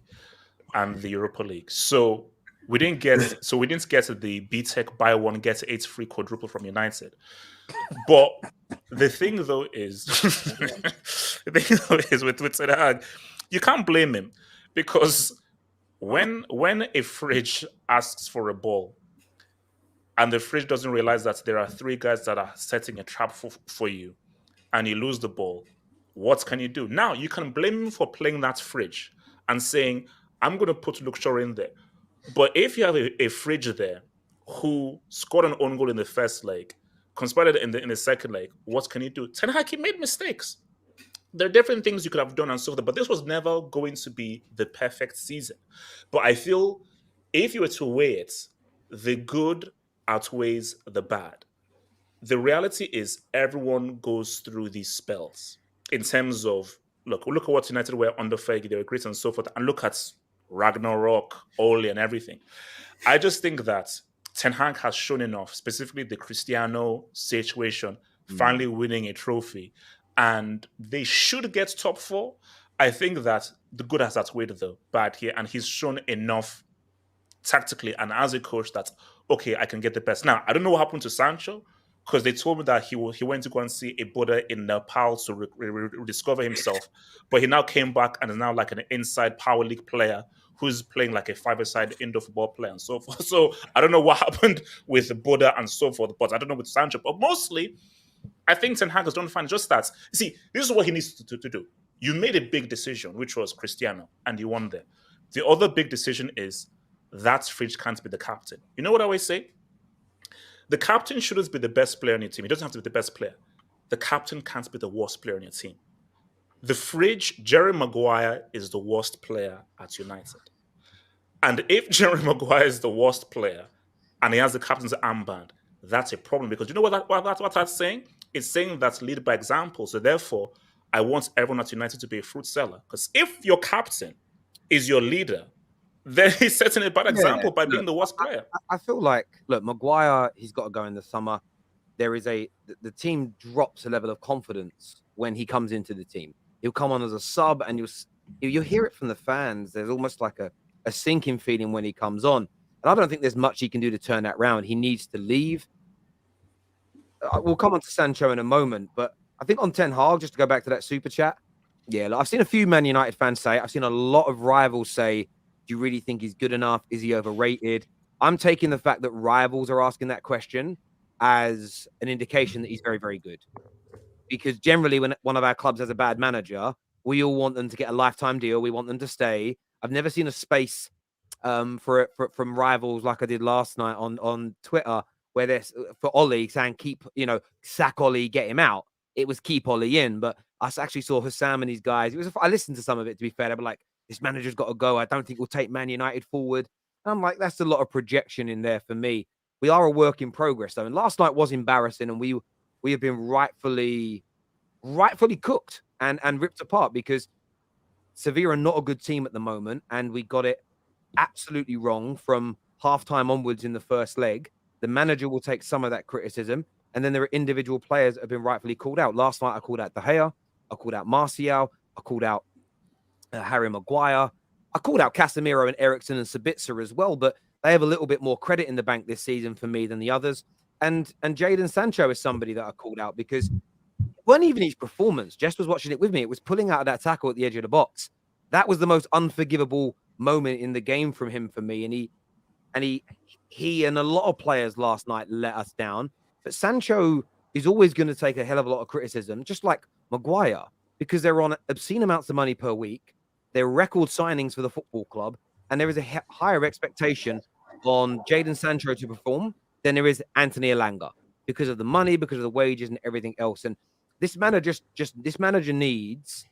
and the Europa League. So we didn't get the BTEC buy one get 8 free quadruple from United. But the thing though is with Ten Hag, you can't blame him because when a fridge asks for a ball and the fridge doesn't realize that there are 3 guys that are setting a trap for you and you lose the ball, what can you do? Now, you can blame him for playing that fridge and saying, I'm going to put Luke Shaw in there. But if you have a fridge there who scored an own goal in the first leg, conspired in the second leg, what can you do? Ten Hag, he made mistakes. There are different things you could have done and so forth, but this was never going to be the perfect season. But I feel if you were to weigh it, the good outweighs the bad. The reality is everyone goes through these spells in terms of, look at what United were under Fergie, they were great and so forth, and look at Ragnarok, Ole, and everything. I just think that Ten Hag has shown enough, specifically the Cristiano situation, finally winning a trophy, and they should get top 4. I think that the good has outweighed the bad here, and he's shown enough tactically and as a coach that, okay, I can get the best. Now, I don't know what happened to Sancho, because they told me that he went to go and see a Buddha in Nepal to rediscover himself. But he now came back and is now like an inside power league player who's playing like a 5-a-side indoor football player and so forth. So I don't know what happened with Buddha and so forth, but I don't know with Sancho. But mostly, I think Ten Hag has done fine. Just that. You see, this is what he needs to do. You made a big decision, which was Cristiano, and you won there. The other big decision is that fridge can't be the captain. You know what I always say? The captain shouldn't be the best player on your team. He doesn't have to be the best player. The captain can't be the worst player on your team. The fridge, Jerry Maguire, is the worst player at United. And if Jerry Maguire is the worst player and he has the captain's armband, that's a problem. Because you know what that's saying? It's saying that lead by example. So therefore, I want everyone at United to be a fruit seller. Because if your captain is your leader, then he's setting a bad example by being the worst player. I feel like, look, Maguire, he's got to go in the summer. There is the team drops a level of confidence when he comes into the team. He'll come on as a sub, and you'll hear it from the fans. There's almost like a sinking feeling when he comes on. And I don't think there's much he can do to turn that round. He needs to leave. We'll come on to Sancho in a moment, but I think on Ten Hag, just to go back to that super chat, yeah, look, I've seen a few Man United fans say, I've seen a lot of rivals say, Do you really think he's good enough? Is he overrated? I'm taking the fact that rivals are asking that question as an indication that he's very, very good. Because generally, when one of our clubs has a bad manager, we all want them to get a lifetime deal. We want them to stay. I've never seen a space from rivals like I did last night on Twitter, where there's for Ollie saying sack Ollie, get him out. It was keep Ollie in, but I actually saw Hussam and these guys. I listened to some of it, to be fair. They were like, this manager's got to go. I don't think we'll take Man United forward. And I'm like, that's a lot of projection in there for me. We are a work in progress, though. And last night was embarrassing, and we have been rightfully cooked and ripped apart because Sevilla are not a good team at the moment, and we got it absolutely wrong from halftime onwards in the first leg. The manager will take some of that criticism, and then there are individual players that have been rightfully called out. Last night, I called out De Gea, I called out Martial, I called out Harry Maguire, I called out Casemiro and Ericsson and Sabitzer as well, but they have a little bit more credit in the bank this season for me than the others. And Jadon Sancho is somebody that I called out because it wasn't even his performance. Jess was watching it with me. It was pulling out of that tackle at the edge of the box. That was the most unforgivable moment in the game from him for me. And he and a lot of players last night let us down. But Sancho is always going to take a hell of a lot of criticism, just like Maguire, because they're on obscene amounts of money per week. They're record signings for the football club. And there is a higher expectation on Jadon Sancho to perform than there is Anthony Elanga because of the money, because of the wages and everything else. And this manager this manager needs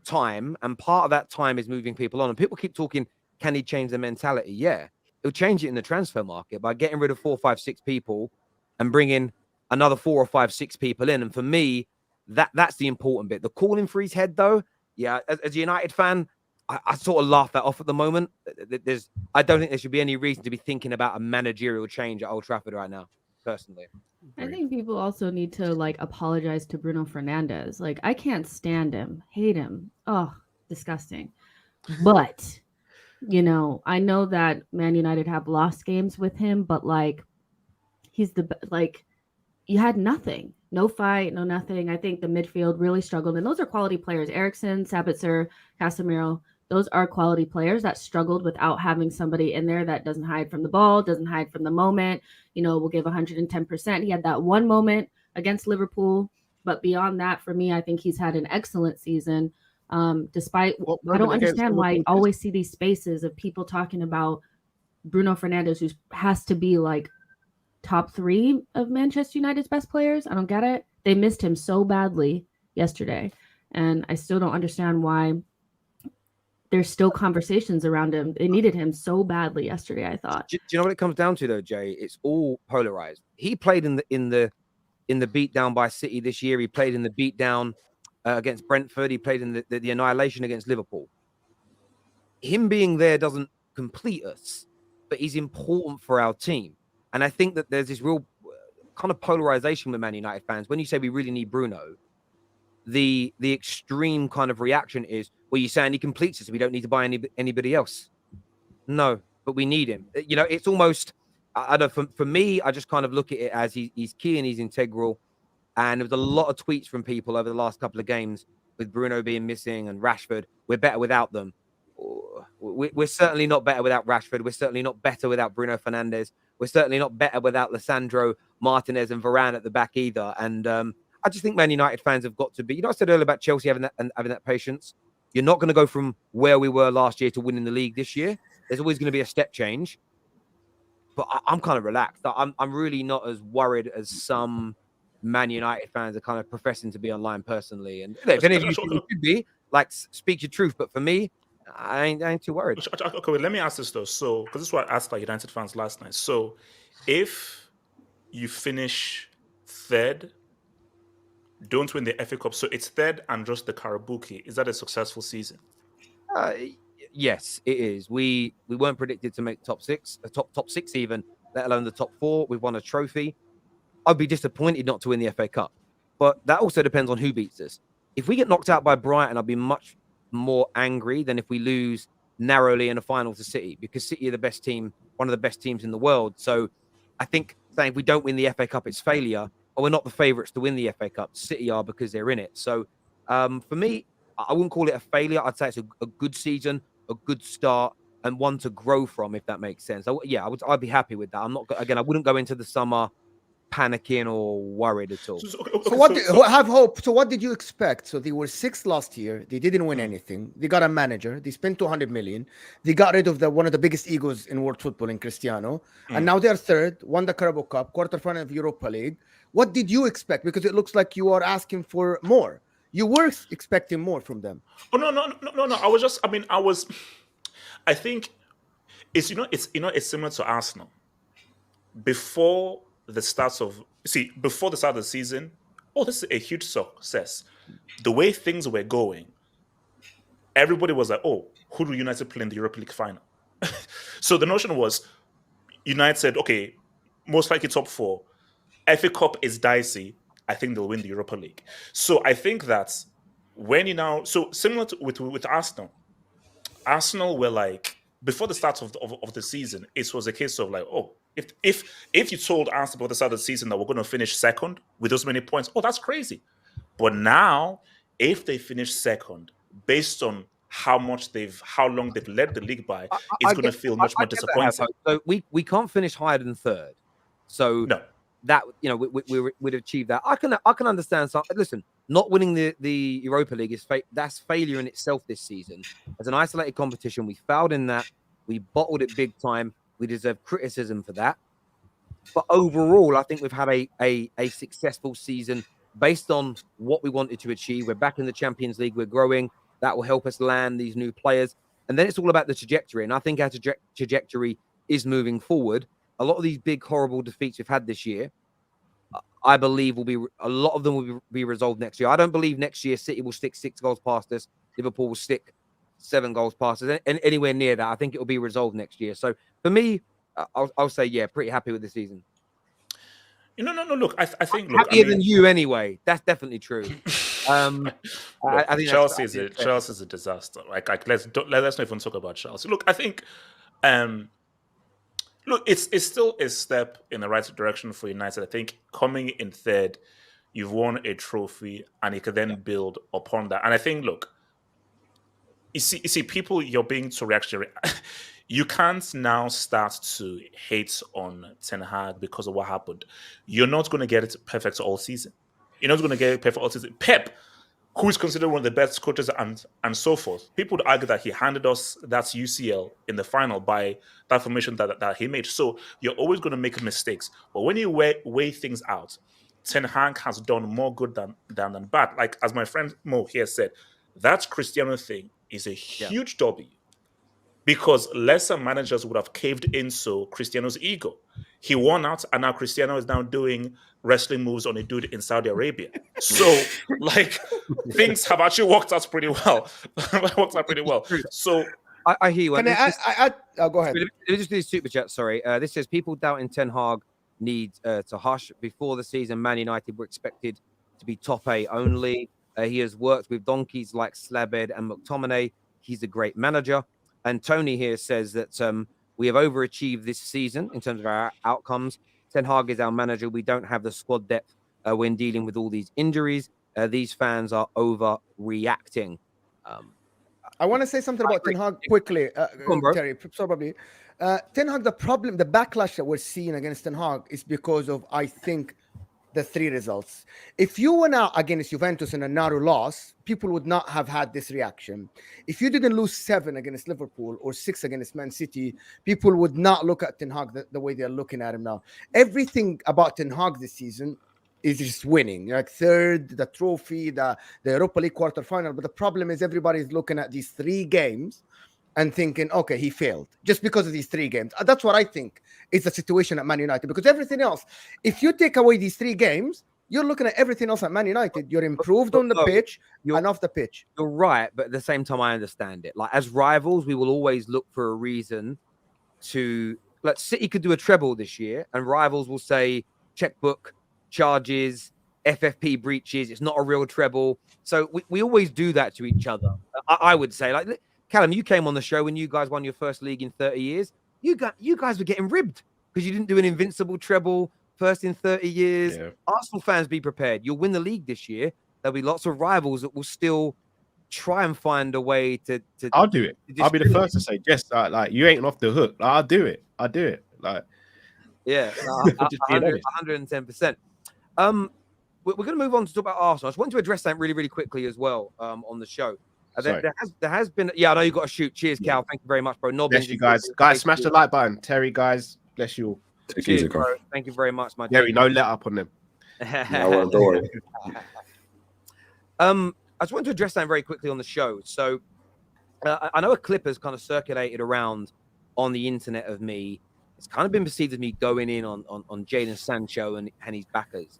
time, and part of that time is moving people on. And people keep talking, can he change the mentality? Yeah, he'll change it in the transfer market by getting rid of 4, 5, 6 people and bringing another 4 or 5, 6 people in. And for me, that's the important bit. The calling for his head, though, yeah, as a United fan, I sort of laugh that off at the moment. I don't think there should be any reason to be thinking about a managerial change at Old Trafford right now, personally. I think people also need to apologize to Bruno Fernandes. I can't stand him, hate him. Oh, disgusting. But, I know that Man United have lost games with him, but he's you had nothing. No fight, no nothing. I think the midfield really struggled. And those are quality players. Ericsson, Sabitzer, Casemiro. Those are quality players that struggled without having somebody in there that doesn't hide from the ball, doesn't hide from the moment, will give 110%. He had that one moment against Liverpool. But beyond that, for me, I think he's had an excellent season. Despite, I don't understand why I always see these spaces of people talking about Bruno Fernandes, who has to be top 3 of Manchester United's best players. I don't get it. They missed him so badly yesterday. And I still don't understand why there's still conversations around him. They needed him so badly yesterday, I thought. Do you know what it comes down to, though, Jay? It's all polarized. He played in the beatdown by City this year. He played in the beatdown against Brentford. He played in the annihilation against Liverpool. Him being there doesn't complete us, but he's important for our team. And I think that there's this real kind of polarization with Man United fans. When you say we really need Bruno, the extreme kind of reaction is, well, you're saying he completes us, so we don't need to buy anybody else. No, but we need him. It's almost, I don't know, for me, I just kind of look at it as he's key and he's integral. And there was a lot of tweets from people over the last couple of games with Bruno being missing and Rashford. We're better without them. We're certainly not better without Rashford. We're certainly not better without Bruno Fernandes. We're certainly not better without Lisandro Martinez and Varane at the back either. And I just think Man United fans have got to be, I said earlier about Chelsea having that patience. You're not going to go from where we were last year to winning the league this year. There's always going to be a step change. But I'm kind of relaxed. I'm really not as worried as some Man United fans are kind of professing to be online personally. And if any of you should be, speak your truth. But for me, I ain't too worried. Okay, let me ask this though. So, because this is what I asked United fans last night. So, if you finish third, don't win the FA Cup, so it's third and just the Karabuki, is that a successful season? Yes, it is. We weren't predicted to make top 6, top 6 even, let alone the top 4. We've won a trophy. I'd be disappointed not to win the FA Cup, but that also depends on who beats us. If we get knocked out by Brighton, I'll be much more angry than if we lose narrowly in a final to City, because City are the best team, one of the best teams in the world. So I think saying if we don't win the FA Cup, it's failure, or we're not the favourites to win the FA Cup. City are, because they're in it. So for me, I wouldn't call it a failure. I'd say it's a good season, a good start. and one to grow from, if that makes sense. I'd be happy with that. I wouldn't go into the summer panicking or worried at all. Have hope. So what did you expect? So they were sixth last year. They didn't win anything. They got a manager. They spent 200 million. They got rid of one of the biggest egos in world football in Cristiano. And now they're third, won the Carabao Cup, quarterfinal of Europa League. What did you expect? Because it looks like you are asking for more. You were expecting more from them. Oh no. I think it's similar to Arsenal. Before the start of the season, this is a huge success. The way things were going, everybody was like, who do United play in the Europa League final? So the notion was United, okay, most likely top 4. FA Cup is dicey. I think they'll win the Europa League. So I think that similar to with Arsenal were like, before the start of the season, it was a case of like, if you told Arsenal before the start of the season that we're going to finish second with those many points, that's crazy. But now, if they finish second, based on how long they've led the league by, it's going to feel much more disappointing. So we can't finish higher than third. So no. That we'd achieve that. I can understand. So listen, not winning the Europa League that's failure in itself this season. As an isolated competition, we failed in that. We bottled it big time. We deserve criticism for that. But overall, I think we've had a successful season based on what we wanted to achieve. We're back in the Champions League. We're growing. That will help us land these new players. And then it's all about the trajectory. And I think our trajectory is moving forward. A lot of these big, horrible defeats we've had this year, I believe a lot of them will be resolved next year. I don't believe next year City will stick 6 goals past us. Liverpool will stick 7 goals past us. And anywhere near that, I think it will be resolved next year. So for me, I'll say, pretty happy with the season. No. Look, I think happier than you anyway. That's definitely true. I think Chelsea's a disaster. Like let's not even talk about Chelsea. Look, I think, it's still a step in the right direction for United. I think coming in third, you've won a trophy, and you can then build upon that. And I think, look, you see, people, you're being too reactionary. You can't now start to hate on Ten Hag because of what happened. You're not going to get it perfect all season. You're not going to get it perfect all season. Pep, who is considered one of the best coaches and so forth. People would argue that he handed us that UCL in the final by that formation that he made. So you're always going to make mistakes. But when you weigh things out, Ten Hag has done more good than bad. Like, as my friend Mo here said, that Cristiano thing is a huge W. Because lesser managers would have caved into Cristiano's ego. He won out, and now Cristiano is now doing wrestling moves on a dude in Saudi Arabia. So, like, things have actually worked out pretty well. So, I hear you. Go ahead. Let me just do the super chat. Sorry, this says people doubting Ten Hag need to hush. Before the season, Man United were expected to be top 8 only. He has worked with donkeys like Slabhead and McTominay. He's a great manager. And Tony here says that we have overachieved this season in terms of our outcomes. Ten Hag is our manager. We don't have the squad depth when dealing with all these injuries. These fans are overreacting. I want to say something about Ten Hag quickly, Terry, probably. Ten Hag, the backlash that we're seeing against Ten Hag is because of, I think, the 3 results. If you went out against Juventus in a narrow loss, people would not have had this reaction. If you didn't lose 7 against Liverpool or 6 against Man City, people would not look at Ten Hag the way they're looking at him now. Everything about Ten Hag this season is just winning. Like third, the trophy, the Europa League quarterfinal. But the problem is everybody's looking at these 3 games and thinking, okay, he failed just because of these 3 games. That's what I think is the situation at Man United. Because everything else, if you take away these 3 games, you're looking at everything else at Man United. You're improved on the pitch and off the pitch. You're right, but at the same time, I understand it. Like, as rivals, we will always look for a reason to... Like, City could do a treble this year, and rivals will say, checkbook, charges, FFP breaches, it's not a real treble. So we always do that to each other. I would say, like... Callum, you came on the show when you guys won your first league in 30 years. You guys were getting ribbed because you didn't do an invincible treble first in 30 years. Yeah. Arsenal fans, be prepared. You'll win the league this year. There'll be lots of rivals that will still try and find a way to I'll do it. I'll be the distribute first to say, Jess, like you ain't off the hook. Like, I'll do it. Like, yeah, just being honest. 110%. We're going to move on to talk about Arsenal. I just want to address that really, really quickly as well on the show. There has been, yeah, I know you got to shoot. Cheers, Cal. Thank you very much, bro. Bless you guys. Guys, smash the like button. Terry, guys, bless you all. Cheers, bro. Thank you very much, my Terry, no let up on them. No, don't worry. I just wanted to address that very quickly on the show. So I know a clip has kind of circulated around on the internet of me. It's kind of been perceived as me going in on Jadon Sancho and his backers.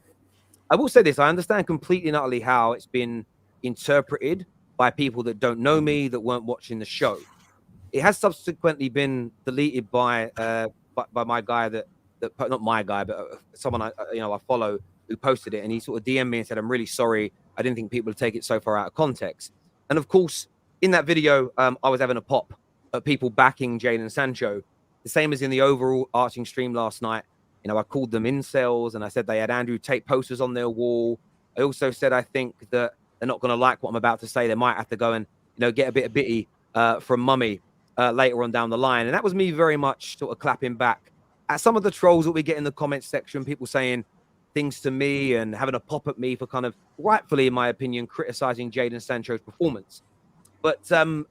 I will say this. I understand completely and utterly how it's been interpreted by people that don't know me, that weren't watching the show. It has subsequently been deleted by my guy not my guy, but someone I follow who posted it, and he sort of DM'd me and said, "I'm really sorry. I didn't think people would take it so far out of context." And of course, in that video, I was having a pop at people backing Jadon Sancho, the same as in the overall arching stream last night. I called them incels, and I said they had Andrew Tate posters on their wall. I also said I think that they're not going to like what I'm about to say. They might have to go and get a bit of bitty from mummy later on down the line. And that was me very much sort of clapping back at some of the trolls that we get in the comments section, people saying things to me and having a pop at me for kind of rightfully, in my opinion, criticizing Jadon Sancho's performance. But I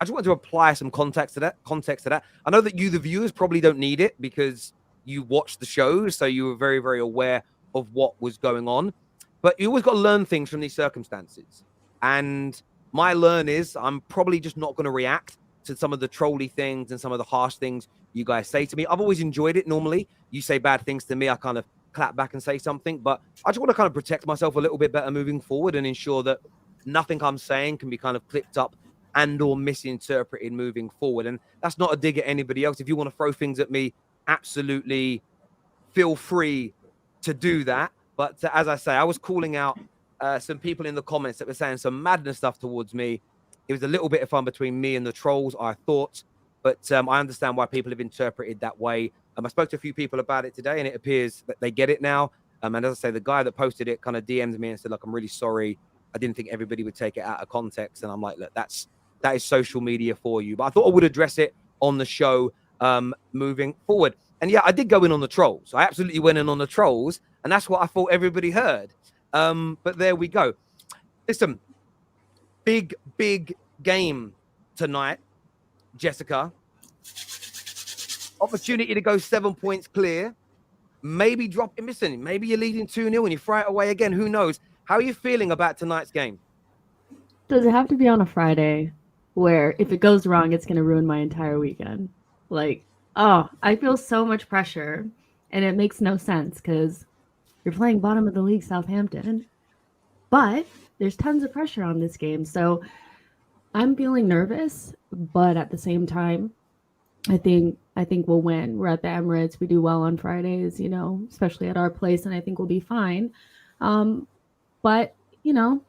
just wanted to apply some context to that. I know that you, the viewers, probably don't need it because you watched the show, so you were very, very aware of what was going on. But you always got to learn things from these circumstances. And my learn is I'm probably just not going to react to some of the trolly things and some of the harsh things you guys say to me. I've always enjoyed it. Normally, you say bad things to me, I kind of clap back and say something. But I just want to kind of protect myself a little bit better moving forward and ensure that nothing I'm saying can be kind of clipped up and or misinterpreted moving forward. And that's not a dig at anybody else. If you want to throw things at me, absolutely feel free to do that. But as I say, I was calling out some people in the comments that were saying some madness stuff towards me. It was a little bit of fun between me and the trolls, I thought. But I understand why people have interpreted that way. I spoke to a few people about it today, and it appears that they get it now. And as I say, the guy that posted it kind of DM'd me and said, "Look, I'm really sorry. I didn't think everybody would take it out of context." And I'm like, "Look, that is social media for you." But I thought I would address it on the show moving forward. And yeah, I did go in on the trolls. I absolutely went in on the trolls, and that's what I thought everybody heard. But there we go. Listen, big game tonight, Jessica. Opportunity to go 7 points clear. Maybe drop it missing. Maybe you're leading 2-0 and you fry it away again. Who knows? How are you feeling about tonight's game? Does it have to be on a Friday where if it goes wrong, it's going to ruin my entire weekend? I feel so much pressure, and it makes no sense because you're playing bottom of the league Southampton, but there's tons of pressure on this game. So I'm feeling nervous, but at the same time, I think we'll win. We're at the Emirates. We do well on Fridays, especially at our place, and I think we'll be fine. But, the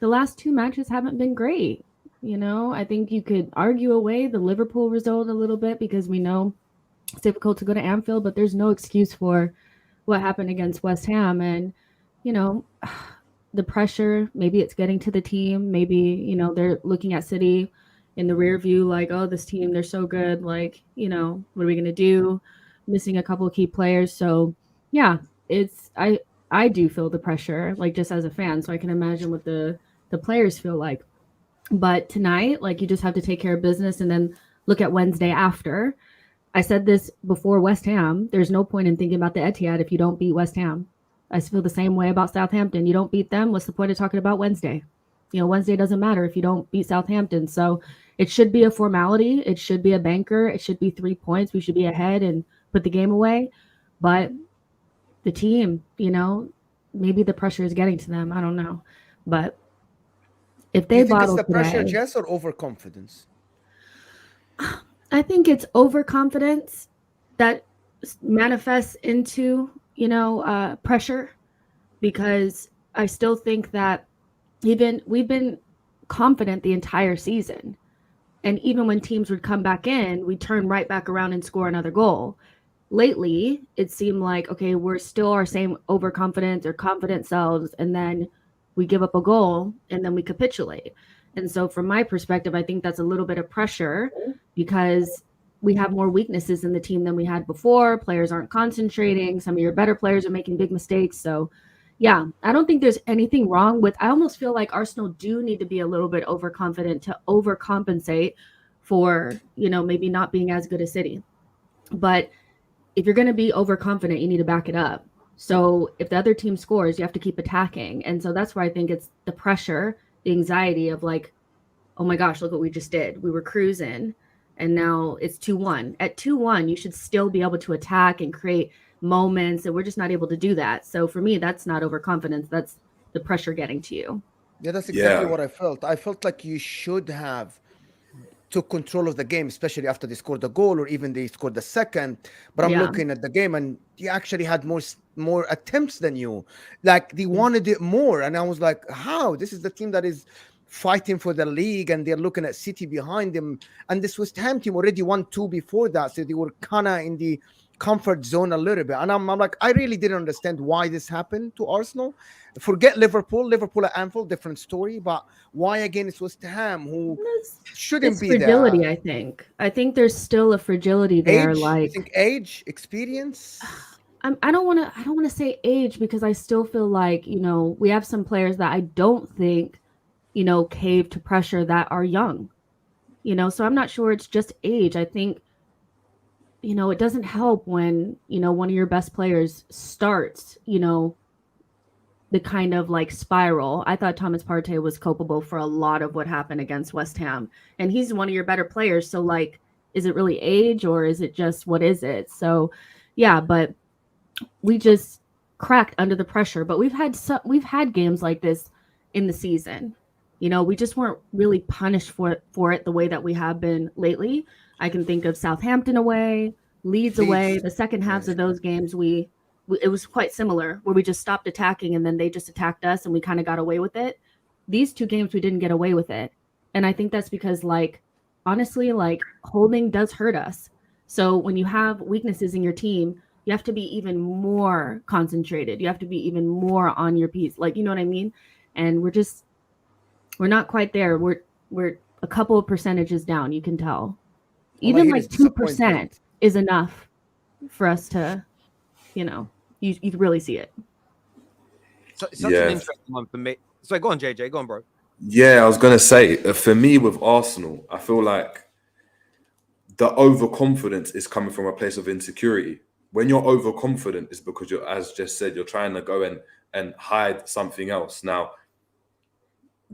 last two matches haven't been great. I think you could argue away the Liverpool result a little bit because we know it's difficult to go to Anfield, but there's no excuse for what happened against West Ham. And, the pressure, maybe it's getting to the team. Maybe, they're looking at City in the rear view like, oh, this team, they're so good. What are we going to do? Missing a couple of key players. So, yeah, I do feel the pressure, just as a fan. So I can imagine what the players feel like. But tonight, you just have to take care of business and then look at Wednesday after. I said this before West Ham. There's no point in thinking about the Etihad if you don't beat West Ham. I feel the same way about Southampton. You don't beat them, what's the point of talking about Wednesday? Wednesday doesn't matter if you don't beat Southampton. So it should be a formality. It should be a banker. It should be 3 points. We should be ahead and put the game away. But the team, maybe the pressure is getting to them. I don't know. But if they bottle it's the pressure, today, Jess, or overconfidence? I think it's overconfidence that manifests into, pressure, because I still think that we've been confident the entire season. And even when teams would come back in, we turn right back around and score another goal. Lately, it seemed like, okay, we're still our same overconfident or confident selves, and then we give up a goal and then we capitulate. And so from my perspective, I think that's a little bit of pressure because we have more weaknesses in the team than we had before. Players aren't concentrating. Some of your better players are making big mistakes. So yeah, I don't think there's anything wrong with, I almost feel like Arsenal do need to be a little bit overconfident to overcompensate for, maybe not being as good as City. But if you're going to be overconfident, you need to back it up. So if the other team scores, you have to keep attacking. And so that's where I think it's the pressure, the anxiety of like, oh my gosh, look what we just did. We were cruising and now it's 2-1. At 2-1, you should still be able to attack and create moments, and we're just not able to do that. So for me, that's not overconfidence. That's the pressure getting to you. Yeah, that's exactly what I felt. I felt like you should have took control of the game, especially after they scored the goal or even they scored the second. But I'm looking at the game and you actually had more attempts than you. Like they wanted it more. And I was like, how? This is the team that is fighting for the league and they're looking at City behind them. And this West Ham team already won 2 before that. So they were kind of in the comfort zone a little bit. And I'm like, I really didn't understand why this happened to Arsenal. Forget Liverpool at Anfield, different story. But why against West Ham, who shouldn't be fragility, there? I think there's still a fragility there. Age? Like, you think age, experience? I don't want to say age because I still feel like, we have some players that I don't think, cave to pressure that are young, so I'm not sure it's just age. I think, it doesn't help when, one of your best players starts, the kind of like spiral. I thought Thomas Partey was culpable for a lot of what happened against West Ham, and he's one of your better players. So like, is it really age or is it just, what is it? So yeah, but we just cracked under the pressure. But we've had games like this in the season. We just weren't really punished for it the way that we have been lately. I can think of Southampton away, Leeds away. The second halves of those games, it was quite similar, where we just stopped attacking and then they just attacked us and we kind of got away with it. These 2 games, we didn't get away with it. And I think that's because, like, honestly, like, holding does hurt us. So when you have weaknesses in your team, you have to be even more concentrated. You have to be even more on your piece. Like, you know what I mean? And we're not quite there. We're a couple of percentages down, you can tell. Even like 2% is enough for us to, you really see it. So it's such an interesting one for me. So go on, JJ. Go on, bro. Yeah, I was going to say, for me with Arsenal, I feel like the overconfidence is coming from a place of insecurity. When you're overconfident, it's because you're, as just said, you're trying to go and hide something else. Now,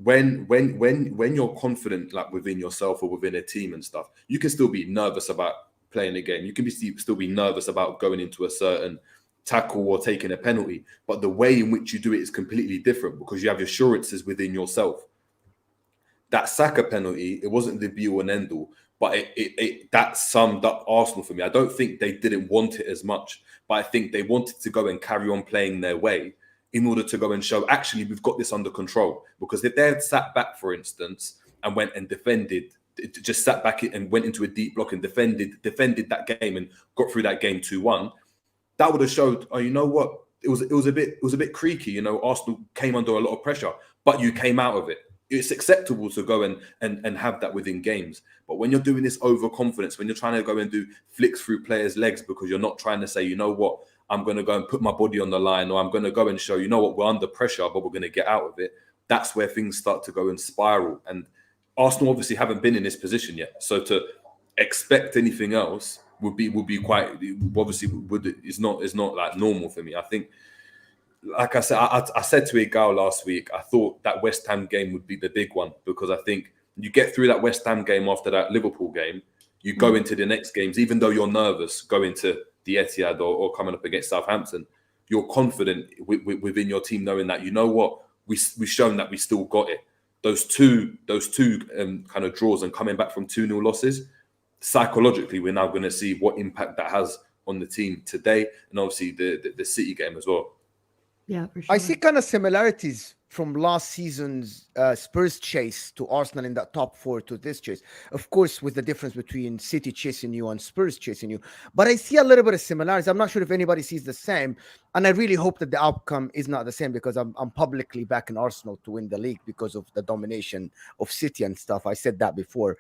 when you're confident, like within yourself or within a team and stuff, you can still be nervous about playing a game. You can still be nervous about going into a certain tackle or taking a penalty. But the way in which you do it is completely different because you have assurances within yourself. That Saka penalty, it wasn't the be all and end all, but that summed up Arsenal for me. I don't think they didn't want it as much, but I think they wanted to go and carry on playing their way in order to go and show, actually, we've got this under control. Because if they had sat back, for instance, and went and defended, just sat back and went into a deep block and defended that game and got through that game 2-1, that would have showed, oh, you know what? It was a bit creaky. Arsenal came under a lot of pressure, but you came out of it. It's acceptable to go and have that within games. But when you're doing this overconfidence, when you're trying to go and do flicks through players' legs because you're not trying to say, you know what, I'm going to go and put my body on the line, or I'm going to go and show, you know what, we're under pressure, but we're going to get out of it. That's where things start to go and spiral. And Arsenal obviously haven't been in this position yet. So to expect anything else would be quite, obviously is not like normal for me. I think, like I said, I said to Orignal last week, I thought that West Ham game would be the big one, because I think you get through that West Ham game after that Liverpool game, you go into the next games, even though you're nervous going to the Etihad or coming up against Southampton, you're confident within your team, knowing that, you know what, we've shown that we still got it. Those two kind of draws and coming back from 2-0 losses, psychologically, we're now going to see what impact that has on the team today, and obviously the City game as well. Yeah, for sure. I see kind of similarities from last season's Spurs chase to Arsenal in that top 4 to this chase. Of course, with the difference between City chasing you and Spurs chasing you. But I see a little bit of similarities. I'm not sure if anybody sees the same. And I really hope that the outcome is not the same, because I'm publicly backing Arsenal to win the league because of the domination of City and stuff. I said that before.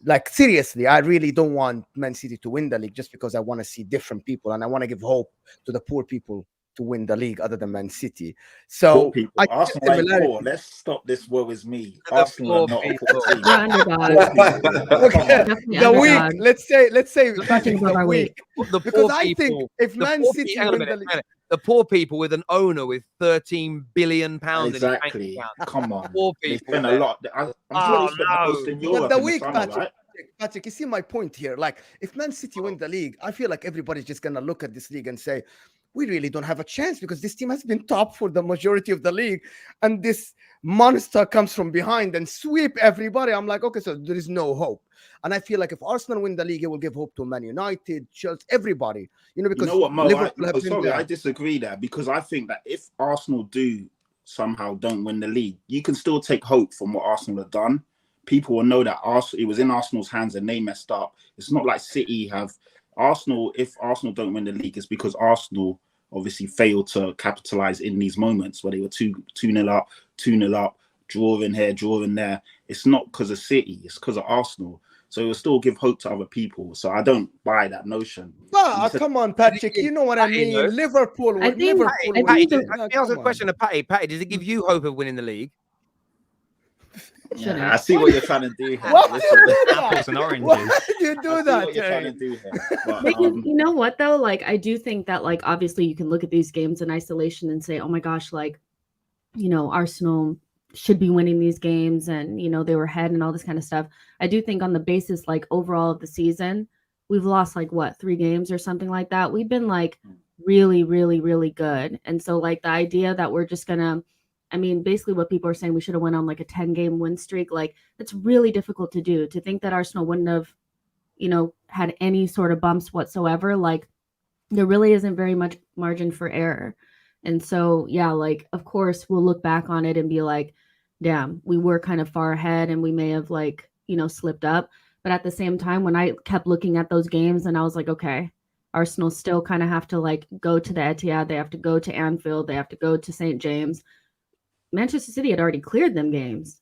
Like, seriously, I really don't want Man City to win the league, just because I want to see different people and I want to give hope to the poor people to win the league other than Man City. So Poor people. I Arsenal ain't poor. Let's stop this woe is me. The Arsenal are poor not a people. poor team. We're underdogs. Okay, Definitely the week. underdogs. Let's say We're Patrick, punching above the our week. weight. The Because poor I people, think if the Man poor City hang on a win minute, the hang league, on a minute. The poor people with an owner with 13 billion pounds in his bank Exactly. account. Come on. Poor They people. spend a there. lot. I'm sure Oh, they spend the most in but Europe the in the week, summer, Patrick, right? Patrick, you see my point here. Like, if Man City win the league, I feel like everybody's just gonna look at this league and say, we really don't have a chance, because this team has been top for the majority of the league, and this monster comes from behind and sweep everybody. I'm like, okay, so there is no hope. And I feel like if Arsenal win the league, it will give hope to Man United, Chelsea, everybody. You know, You because know what, Mo? Liverpool have been Sorry, there. I disagree there, because I think that if Arsenal do somehow don't win the league, you can still take hope from what Arsenal have done. People will know that Arsenal, it was in Arsenal's hands and they messed up. It's not like City have Arsenal. If Arsenal don't win the league, it's because Arsenal obviously failed to capitalize in these moments where they were 2-0 up, 2-0 up, drawing here, drawing there. It's not because of City, it's because of Arsenal. So it will still give hope to other people. So I don't buy that notion. But come on, Patrick, you know what I Patty, mean. though. Liverpool, I think- Liverpool. I Patty, think let me ask a question to Patty. Patty, does it give you hope of winning the league? Yeah, I see what you're trying to do here. What? Listen, Apples and oranges. Why did you I do see that? what you're trying to do here. But, But you know what though? Like, I do think that, like, obviously you can look at these games in isolation and say, oh my gosh, like, you know, Arsenal should be winning these games, and you know, they were ahead and all this kind of stuff. I do think on the basis, like, overall of the season, we've lost like what, 3 games or something like that. We've been like really, really, really good. And so, like, the idea that we're just gonna, I mean, basically what people are saying, we should have went on like a 10-game win streak. Like, it's really difficult to do. To think that Arsenal wouldn't have, you know, had any sort of bumps whatsoever. Like, there really isn't very much margin for error. And so, yeah, like, of course, we'll look back on it and be like, damn, we were kind of far ahead and we may have, like, you know, slipped up. But at the same time, when I kept looking at those games and I was like, okay, Arsenal still kind of have to like go to the Etihad, they have to go to Anfield, they have to go to St. James. Manchester City had already cleared them games,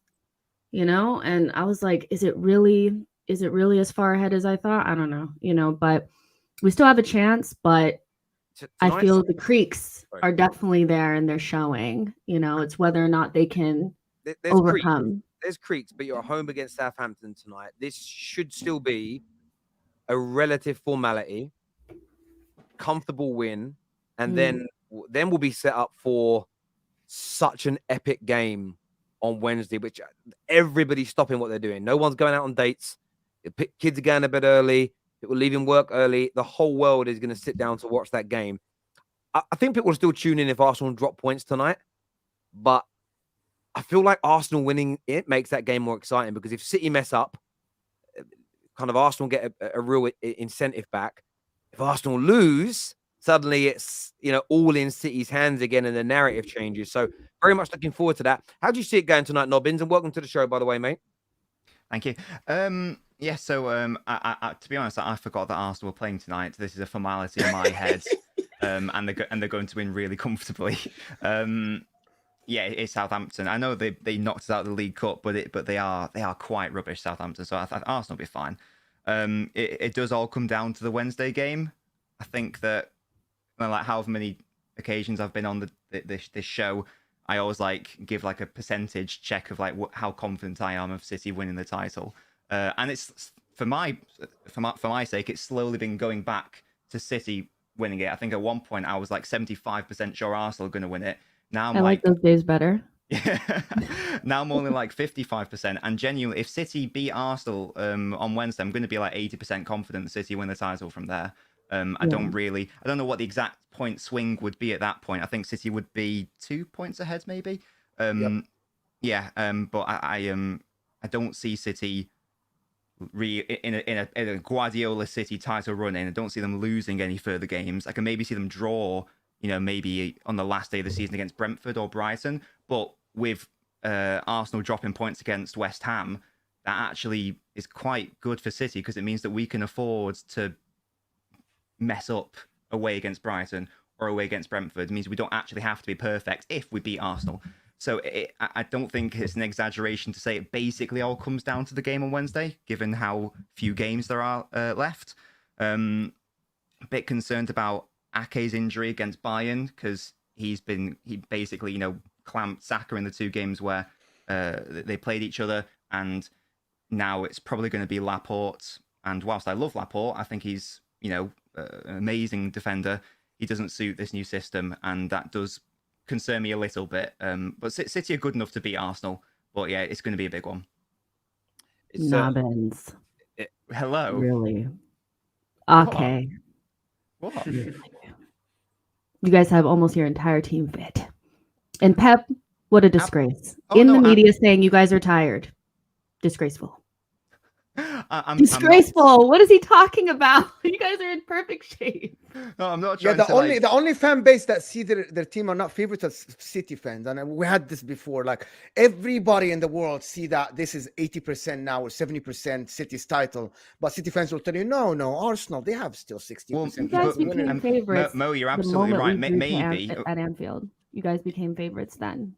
you know? And I was like, is it really as far ahead as I thought? I don't know, you know, but we still have a chance, but I feel the creaks are definitely there and they're showing, you know, it's whether or not they can overcome. There's creaks, but you're at home against Southampton tonight. This should still be a relative formality, comfortable win, and then we'll be set up for such an epic game on Wednesday, which everybody's stopping what they're doing. No one's going out on dates. Kids are going to bed early. People are leaving work early. The whole world is going to sit down to watch that game. I think people will still tune in if Arsenal drop points tonight, but I feel like Arsenal winning it makes that game more exciting, because if City mess up, kind of Arsenal get a real incentive back. If Arsenal lose, suddenly it's, you know, all in City's hands again and the narrative changes. So very much looking forward to that. How do you see it going tonight, Nobbins? And welcome to the show, by the way, mate. Thank you. Yeah, so I, to be honest, I forgot that Arsenal were playing tonight. This is a formality in my head, and they're going to win really comfortably. Yeah, it's Southampton. I know they knocked us out of the League Cup, but they are quite rubbish, Southampton. So I thought Arsenal will be fine. It does all come down to the Wednesday game. I think that, well, like however many occasions I've been on this show, I always like give like a percentage check of like how confident I am of City winning the title. And it's for my sake, it's slowly been going back to City winning it. I think at one point I was like 75% sure Arsenal are going to win it. Now I like those days better. Yeah. Now I'm only like 55%. And genuinely, if City beat Arsenal on Wednesday, I'm going to be like 80% confident City win the title from there. I don't know what the exact point swing would be at that point. I think City would be 2 points ahead, maybe. Yeah. But I don't see City in a Guardiola City title run in. I don't see them losing any further games. I can maybe see them draw maybe on the last day of the season against Brentford or Brighton. But with Arsenal dropping points against West Ham, that actually is quite good for City because it means that we can afford to mess up away against Brighton or away against Brentford. It means we don't actually have to be perfect if we beat Arsenal. So I don't think it's an exaggeration to say it basically all comes down to the game on Wednesday, given how few games there are left. A bit concerned about Ake's injury against Bayern because he basically, clamped Saka in the 2 games where they played each other, and now it's probably going to be Laporte. And whilst I love Laporte, I think he's, an amazing defender. He doesn't suit this new system, and that does concern me a little bit. But City are good enough to beat Arsenal. But yeah, it's going to be a big one. Nobbins. Hello. Really? Okay. What? You guys have almost your entire team fit. And Pep, what a disgrace. Media saying you guys are tired. Disgraceful. Disgraceful. What is he talking about? You guys are in perfect shape. No, I'm not trying the only fan base that see their team are not favorites are City fans, and we had this before. Like everybody in the world see that this is 80% now or 70% City's title, but City fans will tell you, no, Arsenal they have still 60%. Well, you guys became favorites. Mo, you're absolutely right. Maybe at Anfield, you guys became favorites then.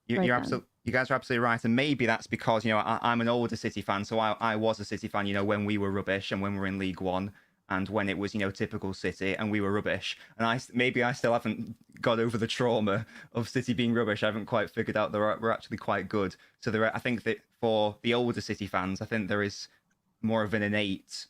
You guys are absolutely right, and maybe that's because I'm an older City fan, so I was a City fan, when we were rubbish and when we were in League One, and when it was typical City and we were rubbish, and I still haven't got over the trauma of City being rubbish. I haven't quite figured out that we're actually quite good. So I think that for the older City fans, I think there is more of an innate,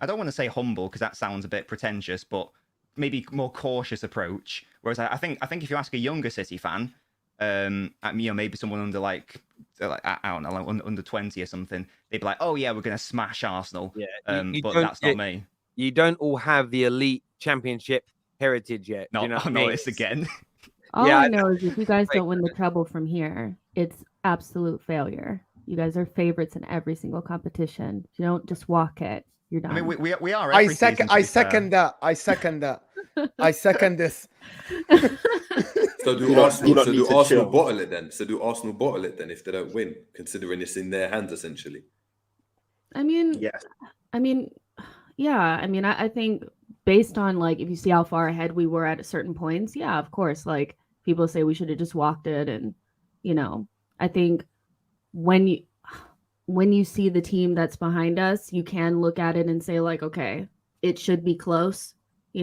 I don't want to say humble because that sounds a bit pretentious, but maybe more cautious approach. Whereas I think if you ask a younger City fan, maybe someone under I don't know, under 20 or something, they'd be like, oh yeah, we're gonna smash Arsenal. Yeah, but that's not me. You don't all have the elite championship heritage yet. No, I'll notice again. All I know is if you guys don't win the treble from here, it's absolute failure. You guys are favorites in every single competition. You don't just walk it. You're done. I mean, we are. I second that. I second this. So do Arsenal bottle it then? So do Arsenal bottle it then if they don't win, considering it's in their hands essentially? I mean, yes. I think based on if you see how far ahead we were at certain points, yeah, of course. People say we should have just walked it, and I think when you see the team that's behind us, you can look at it and say okay, it should be close.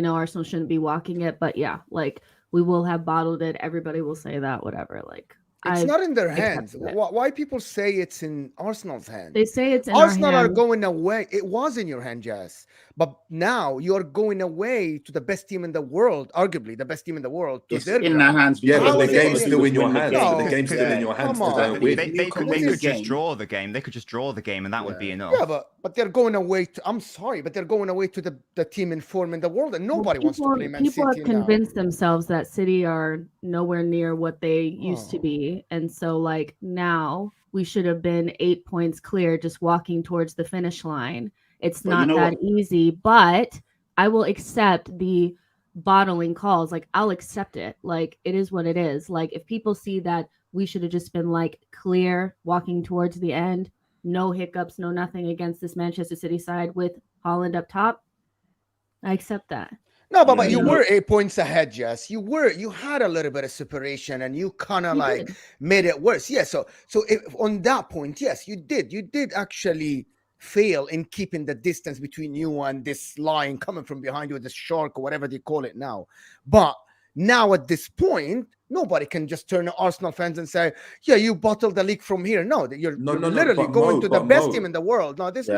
Arsenal shouldn't be walking it, but yeah, we will have bottled it. Everybody will say that, whatever. It's not in their hands. Why people say it's in Arsenal's hands? They say it's in Arsenal our are hands. going away. It was in your hand, Jess. But now you're going away to the best team in the world, arguably the best team in the world. It's in their hands. Yeah, but the game's still in your hands. The game's still in your hands. They could just draw the game. They could just draw the game, and that would be enough. Yeah, but they're going away. I'm sorry, but they're going away to the team in form in the world, and nobody wants to play Man City. People have convinced themselves that City are nowhere near what they used to be, and so now we should have been 8 points clear, just walking towards the finish line. It's not that easy, but I will accept the bottling calls. I'll accept it. It is what it is. If people see that we should have just been clear, walking towards the end, no hiccups, no nothing against this Manchester City side with Haaland up top, I accept that. No, but you were 8 points ahead, Jess. You had a little bit of separation, and you kind of made it worse. Yeah. So on that point, yes, you did. You did actually fail in keeping the distance between you and this lion coming from behind you, this shark or whatever they call it now. But now at this point, nobody can just turn to Arsenal fans and say, yeah, you bottled the league from here. No, you're literally going to the best team in the world. No, this it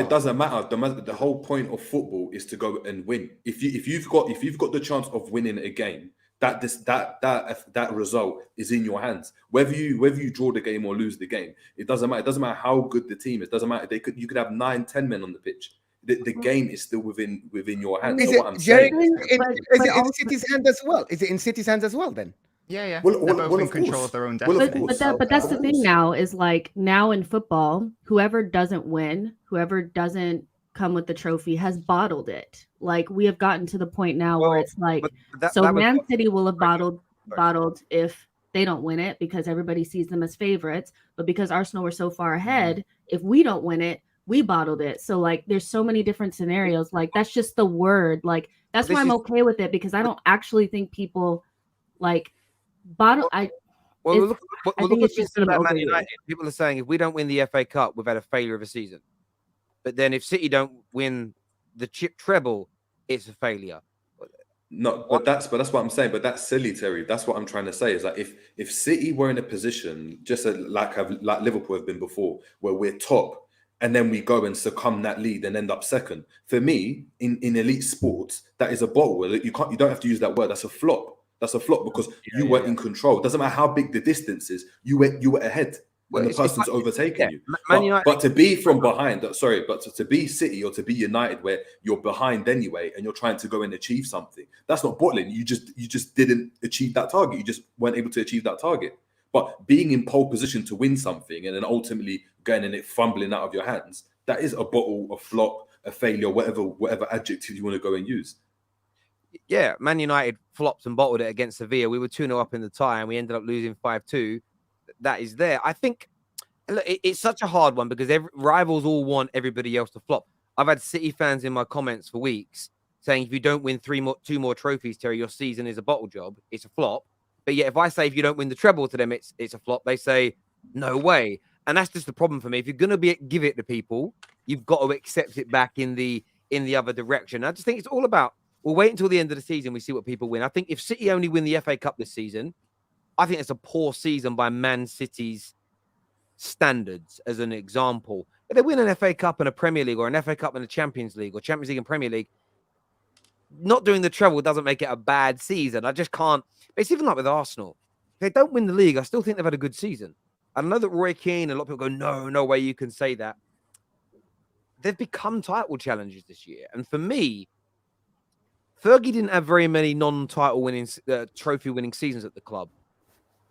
doesn't matter. The whole point of football is to go and win. If you've got the chance of winning a game, that result is in your hands. Whether you draw the game or lose the game, it doesn't matter. It doesn't matter how good the team is. It doesn't matter. You could have 9-10 men on the pitch. The game is still within your hands. Is it in City's hand as well? Is it in City's hands as well then? Yeah. They're both in control of their own destiny. But that's the thing now is now in football, whoever doesn't win, whoever doesn't come with the trophy has bottled it. Like we have gotten to the point now where it's like, that was Man what- City will have bottled if they don't win it because everybody sees them as favorites. But because Arsenal were so far ahead, if we don't win it, we bottled it. So like there's so many different scenarios. Like that's just the word. Like that's why I'm okay with it, because I don't actually think people like bottle. Look think at it's just this about Man overused. United. People are saying if we don't win the FA Cup, we've had a failure of a season. But then if City don't win the treble, it's a failure. No, but that's what I'm saying. But that's silly, Terry. That's what I'm trying to say. Is like if City were in a position just like Liverpool have been before, where we're top, and then we go and succumb that lead and end up second. For me, in elite sports, that is a bottle. You don't have to use that word. That's a flop. That's a flop because you were in control. Doesn't matter how big the distance is. You were ahead. And the person's overtaken you. But to be from behind, but to be City or to be United where you're behind anyway and you're trying to go and achieve something, that's not bottling. You just didn't achieve that target. You just weren't able to achieve that target. But being in pole position to win something and then ultimately going and it fumbling out of your hands, that is a bottle, a flop, a failure, whatever adjective you want to go and use. Yeah, Man United flopped and bottled it against Sevilla. We were 2-0 up in the tie and we ended up losing 5-2. That is there. I think it's such a hard one because rivals all want everybody else to flop. I've had City fans in my comments for weeks saying if you don't win two more trophies, Terry, your season is a bottle job. It's a flop. But yet if I say if you don't win the treble to them, it's a flop, they say no way. And that's just the problem for me. If you're going to give it to people, you've got to accept it back in the other direction. I just think it's all about, we'll wait until the end of the season. We see what people win. I think if City only win the FA Cup this season, I think it's a poor season by Man City's standards, as an example. If they win an FA Cup and a Premier League or an FA Cup and a Champions League or Champions League and Premier League, not doing the treble doesn't make it a bad season. I just can't. It's even like with Arsenal. If they don't win the league, I still think they've had a good season. I know that Roy Keane, a lot of people go, no way you can say that. They've become title challengers this year. And for me, Fergie didn't have very many non-title winning, trophy winning seasons at the club.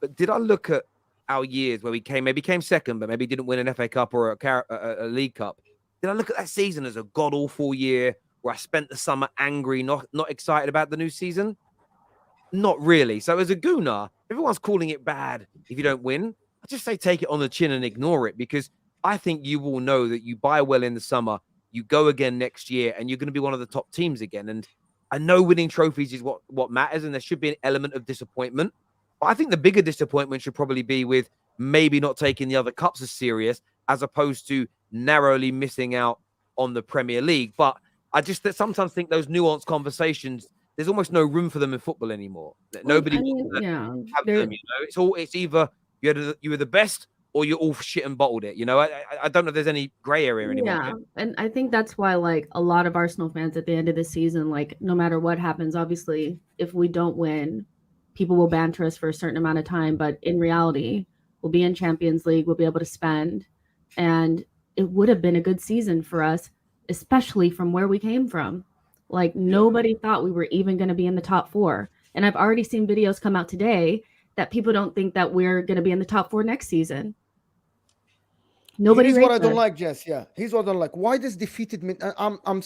But did I look at our years where we maybe came second, but maybe didn't win an FA Cup or a League Cup? Did I look at that season as a god-awful year where I spent the summer angry, not excited about the new season? Not really. So as a Gooner, everyone's calling it bad if you don't win. I just say take it on the chin and ignore it, because I think you will know that you buy well in the summer, you go again next year, and you're going to be one of the top teams again. And I know winning trophies is what matters, and there should be an element of disappointment. But I think the bigger disappointment should probably be with maybe not taking the other cups as serious, as opposed to narrowly missing out on the Premier League. But I just sometimes think those nuanced conversations, there's almost no room for them in football anymore. Nobody wants to have them. It's either you were the best or you're all shit and bottled it. I don't know if there's any gray area anymore. Yeah, and I think that's why like a lot of Arsenal fans at the end of the season, like no matter what happens, obviously if we don't win, people will banter us for a certain amount of time, but in reality, we'll be in Champions League, we'll be able to spend, and it would have been a good season for us, especially from where we came from. Like nobody thought we were even going to be in the top 4. And I've already seen videos come out today that people don't think that we're going to be in the top 4 next season. Nobody. Here's what I don't like, Jess. Yeah, here's what I don't like. Why this defeated me? I'm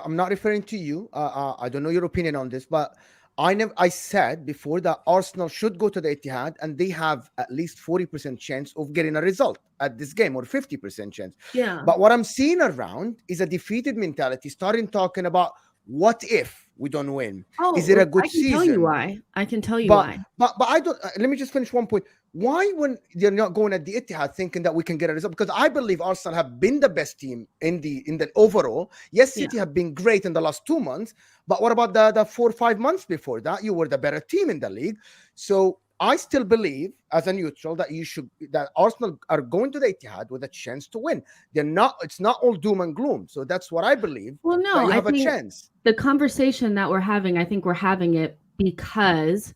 not referring to you. I don't know your opinion on this, but I said before that Arsenal should go to the Etihad and they have at least 40% chance of getting a result at this game, or 50% chance. Yeah. But what I'm seeing around is a defeated mentality, starting talking about what if we don't win? Oh, is it a good season? I can tell you why. But I don't. Let me just finish one point. Why, when you're not going at the Etihad, thinking that we can get a result? Because I believe Arsenal have been the best team in the overall. Yes, City have been great in the last 2 months, but what about the 4 or 5 months before that? You were the better team in the league. So I still believe, as a neutral, that Arsenal are going to the Etihad with a chance to win. They're not. It's not all doom and gloom. So that's what I believe. Well, no, you have a chance. The conversation that we're having, I think we're having it because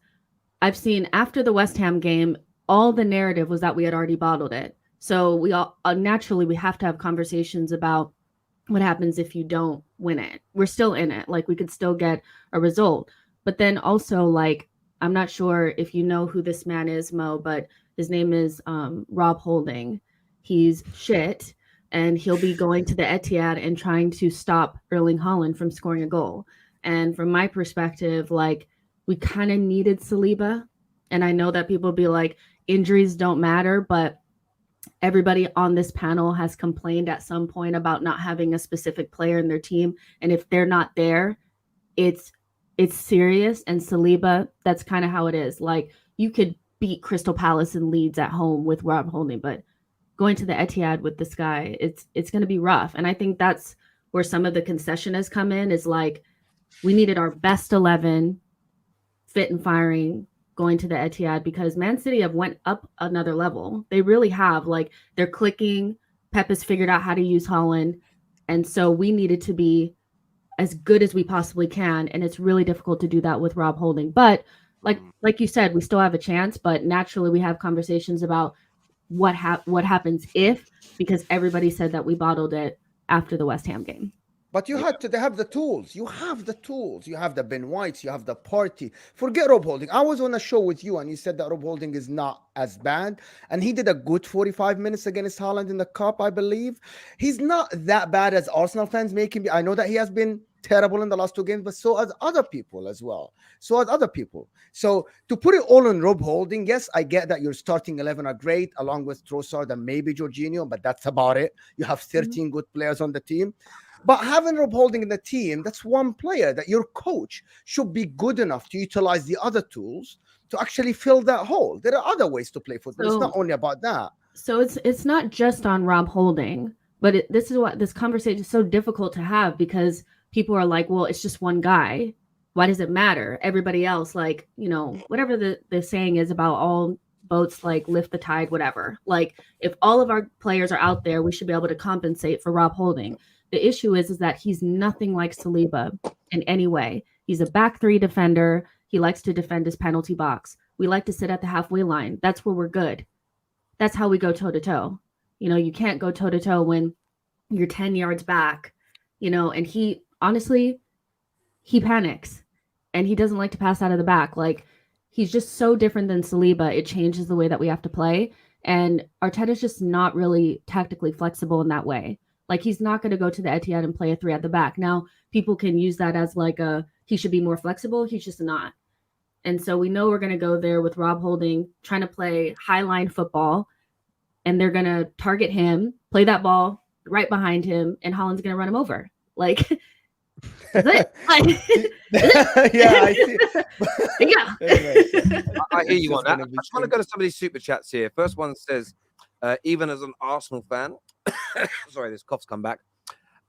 I've seen after the West Ham game, all the narrative was that we had already bottled it. So we all naturally we have to have conversations about what happens if you don't win it. We're still in it. Like we could still get a result. But then also, like, I'm not sure if you know who this man is, Mo, but his name is Rob Holding. He's shit. and he'll be going to the Etihad and trying to stop Erling Haaland from scoring a goal. And from my perspective, like, we kind of needed Saliba. And I know that people be like, injuries don't matter, but everybody on this panel has complained at some point about not having a specific player in their team. And if they're not there, it's serious. And Saliba, that's kind of how it is. Like, you could beat Crystal Palace and Leeds at home with Rob Holding, but going to the Etihad with this guy, it's going to be rough. And I think that's where some of the concession has come in, is like, we needed our best 11 fit and firing going to the Etihad, because Man City have went up another level. They really have. Like, they're clicking. Pep has figured out how to use Haaland. And so we needed to be as good as we possibly can. And it's really difficult to do that with Rob Holding. But like you said, we still have a chance, but naturally we have conversations about what happens if, because everybody said that we bottled it after the West Ham game. But they have the tools. You have the tools. You have the Ben Whites. You have the Partey. Forget Rob Holding. I was on a show with you and you said that Rob Holding is not as bad. And he did a good 45 minutes against Haaland in the cup, I believe. He's not that bad as Arsenal fans make him. I know that he has been terrible in the last 2 games, but so as other people as well. So to put it all on Rob Holding, yes, I get that your starting 11 are great, along with Trossard and maybe Jorginho, but that's about it. You have 13 good players on the team. But having Rob Holding in the team, that's one player that your coach should be good enough to utilize the other tools to actually fill that hole. There are other ways to play football. It's not only about that. So it's not just on Rob Holding, but this is what this conversation is so difficult to have, because people are like, well, it's just one guy. Why does it matter? Everybody else, like, you know, whatever the saying is about all boats, like, lift the tide, whatever. Like, if all of our players are out there, we should be able to compensate for Rob Holding. The issue is that he's nothing like Saliba in any way. He's a back three defender. He likes to defend his penalty box. We like to sit at the halfway line. That's where we're good. That's how we go toe-to-toe. You know, you can't go toe-to-toe when you're 10 yards back, you know, and he panics and he doesn't like to pass out of the back. Like, he's just so different than Saliba. It changes the way that we have to play. And Arteta's just not really tactically flexible in that way. Like, he's not going to go to the Etihad and play a 3 at the back. Now, people can use that as like he should be more flexible. He's just not. And so we know we're going to go there with Rob Holding trying to play high line football, and they're going to target him, play that ball right behind him, and Haaland's going to run him over. Like, that's it. Yeah, I see. Yeah. I hear you on that. I just want to go to some of these super chats here. First one says, even as an Arsenal fan, sorry, this cough's come back.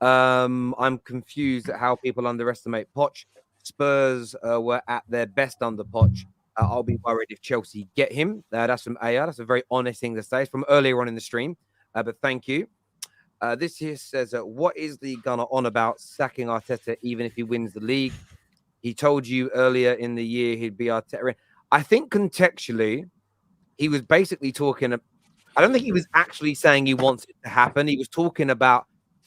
I'm confused at how people underestimate Poch. Spurs were at their best under Poch. I'll be worried if Chelsea get him. That's from Aya. That's a very honest thing to say. It's from earlier on in the stream, but thank you. This here says, what is the gunner on about sacking Arteta even if he wins the league? He told you earlier in the year he'd be Arteta. I think contextually, he was basically talking. I don't think he was actually saying he wants it to happen. He was talking about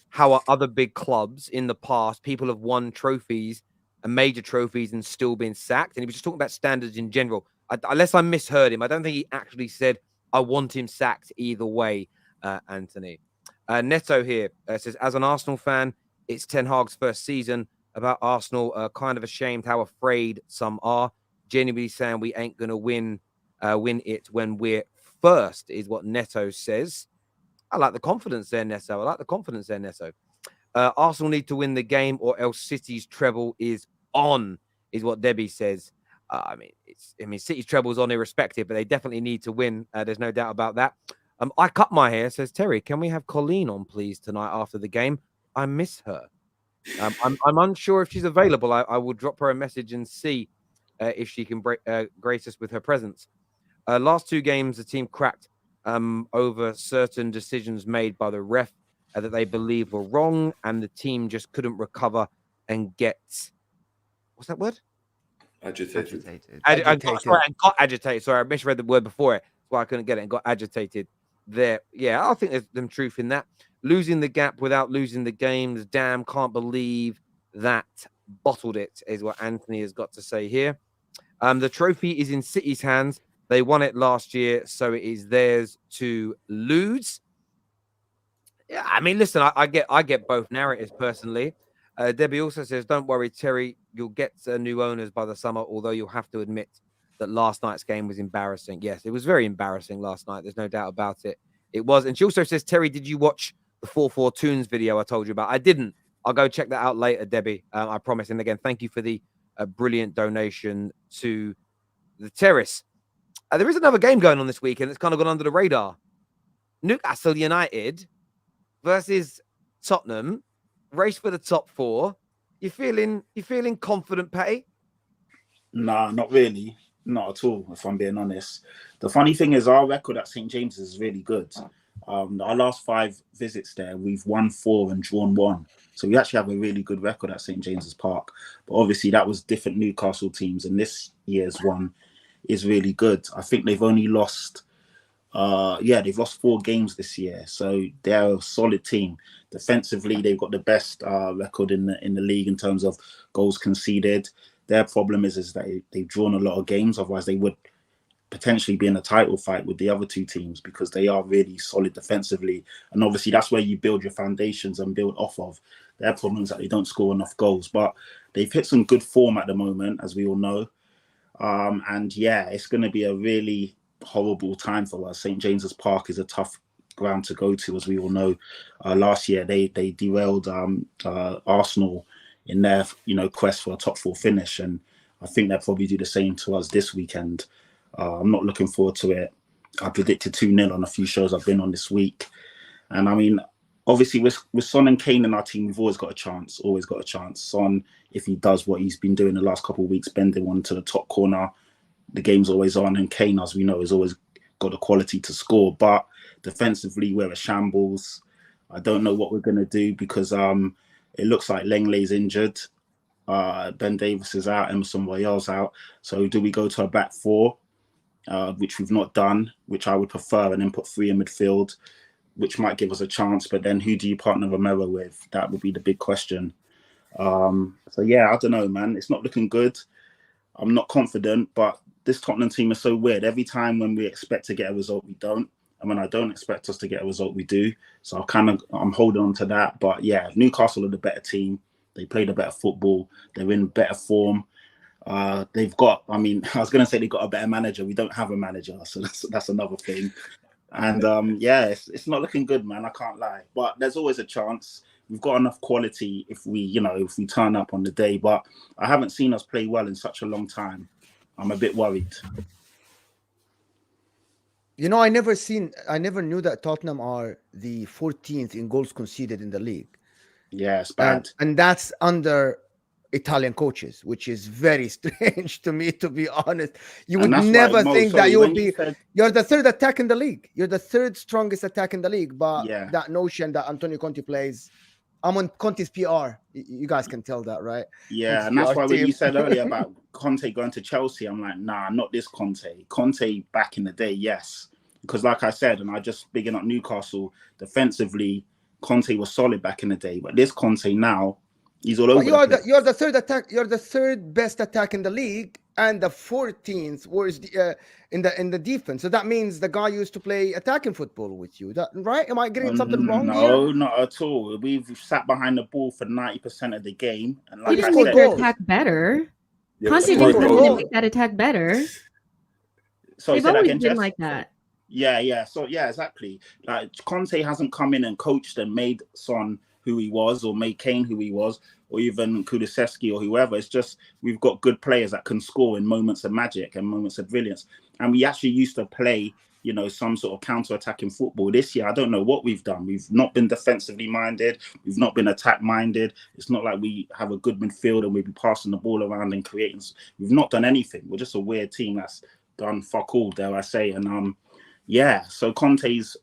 how other big clubs in the past, people have won trophies and major trophies and still been sacked. And he was just talking about standards in general. Unless I misheard him, I don't think he actually said, I want him sacked either way, Anthony. Neto here says, as an Arsenal fan, it's Ten Hag's first season. About Arsenal, kind of ashamed how afraid some are. Genuinely saying we ain't going to win it when we're first, is what Neto says. I like the confidence there, Neto. Arsenal need to win the game or else City's treble is on, is what Debbie says. City's treble is on irrespective, but they definitely need to win. There's no doubt about that. I cut my hair, says Terry. Can we have Colleen on, please, tonight after the game? I miss her. I'm unsure if she's available. I will drop her a message and see if she can grace us with her presence. Last 2 games, the team cracked over certain decisions made by the ref that they believe were wrong, and the team just couldn't recover and get, what's that word? Agitated. Got agitated. Sorry, I misread the word before it. That's why I couldn't get it and got agitated there. Yeah, I think there's some truth in that. Losing the gap without losing the games. Damn, can't believe that bottled it, is what Anthony has got to say here. The trophy is in City's hands. They won it last year, so it is theirs to lose. Yeah, I mean, listen, I get both narratives personally. Debbie also says, "Don't worry, Terry, you'll get new owners by the summer. Although you'll have to admit that last night's game was embarrassing. Yes, it was very embarrassing last night. There's no doubt about it. It was." And she also says, "Terry, did you watch the 4-4 Tunes video I told you about?" I didn't. I'll go check that out later, Debbie. I promise. And again, thank you for the brilliant donation to the Terrace. There is another game going on this weekend. It's kind of gone under the radar. Newcastle United versus Tottenham, race for the top 4. You feeling confident, Patty? Nah, not really. Not at all, if I'm being honest. The funny thing is our record at St. James's is really good. Our last 5 visits there, we've won 4 and drawn 1. So we actually have a really good record at St. James's Park. But obviously that was different Newcastle teams, and this year's one is really good. I think they've only lost they've lost 4 games this year. So they're a solid team. Defensively, they've got the best record in the league in terms of goals conceded. Their problem is that they've drawn a lot of games. Otherwise, they would potentially be in a title fight with the other 2 teams because they are really solid defensively. And obviously, that's where you build your foundations and build off of. Their problem is that they don't score enough goals. But they've hit some good form at the moment, as we all know. And yeah, it's going to be a really horrible time for us. St. James's Park is a tough ground to go to, as we all know. Last year, they derailed Arsenal in their quest for a top 4 finish, and I think they'll probably do the same to us this weekend. I'm not looking forward to it. I predicted 2-0 on a few shows I've been on this week, and I mean, obviously with Son and Kane in our team, we've always got a chance. Son, if he does what he's been doing the last couple of weeks, bending one to the top corner, the game's always on. And Kane, as we know, has always got the quality to score. But defensively, we're a shambles. I don't know what we're going to do because it looks like Lenglet's injured. Ben Davies is out. Emerson Royale's out. So do we go to a back 4, which we've not done, which I would prefer, and then put 3 in midfield, which might give us a chance. But then who do you partner Romero with? That would be the big question. So yeah, I don't know, man. It's not looking good. I'm not confident, but this Tottenham team is so weird. Every time when we expect to get a result, we don't. And when I don't expect us to get a result, we do. So I'm holding on to that. But yeah, Newcastle are the better team. They play the better football. They're in better form. They've got, I was going to say they've got a better manager. We don't have a manager. So that's another thing. And it's not looking good, man. I can't lie. But there's always a chance. We've got enough quality if we turn up on the day. But I haven't seen us play well in such a long time. I'm a bit worried. I never knew that Tottenham are the 14th in goals conceded in the league. Yeah, it's bad. And that's under Italian coaches, which is very strange to me, to be honest. You would never think that you would be. You're the 3rd attack in the league. You're the 3rd strongest attack in the league. But that notion that Antonio Conte plays, I'm on Conte's PR. You guys can tell that, right? Yeah, and that's why when you said earlier about Conte going to Chelsea, I'm like, nah, not this Conte. Conte back in the day, yes. Because like I said, and I just bigging up Newcastle, defensively, Conte was solid back in the day. But this Conte now, he's all over. You're the 3rd attack. You're the 3rd best attack in the league, and the 14th was in the defense. So that means the guy used to play attacking football with you. That right? Am I getting something wrong? No, not at all. We've sat behind the ball for 90% of the game, and like he didn't make the attack better. Conte didn't make that attack better. So they've always been like that. Yeah. So yeah, exactly. Like Conte hasn't come in and coached and made Son who he was, or made Kane who he was, or even Kulusevski or whoever. It's just we've got good players that can score in moments of magic and moments of brilliance. And we actually used to play, some sort of counter-attacking football. This year, I don't know what we've done. We've not been defensively minded. We've not been attack-minded. It's not like we have a good midfield and we'll be passing the ball around and creating. We've not done anything. We're just a weird team that's done fuck all, dare I say. And so Conte's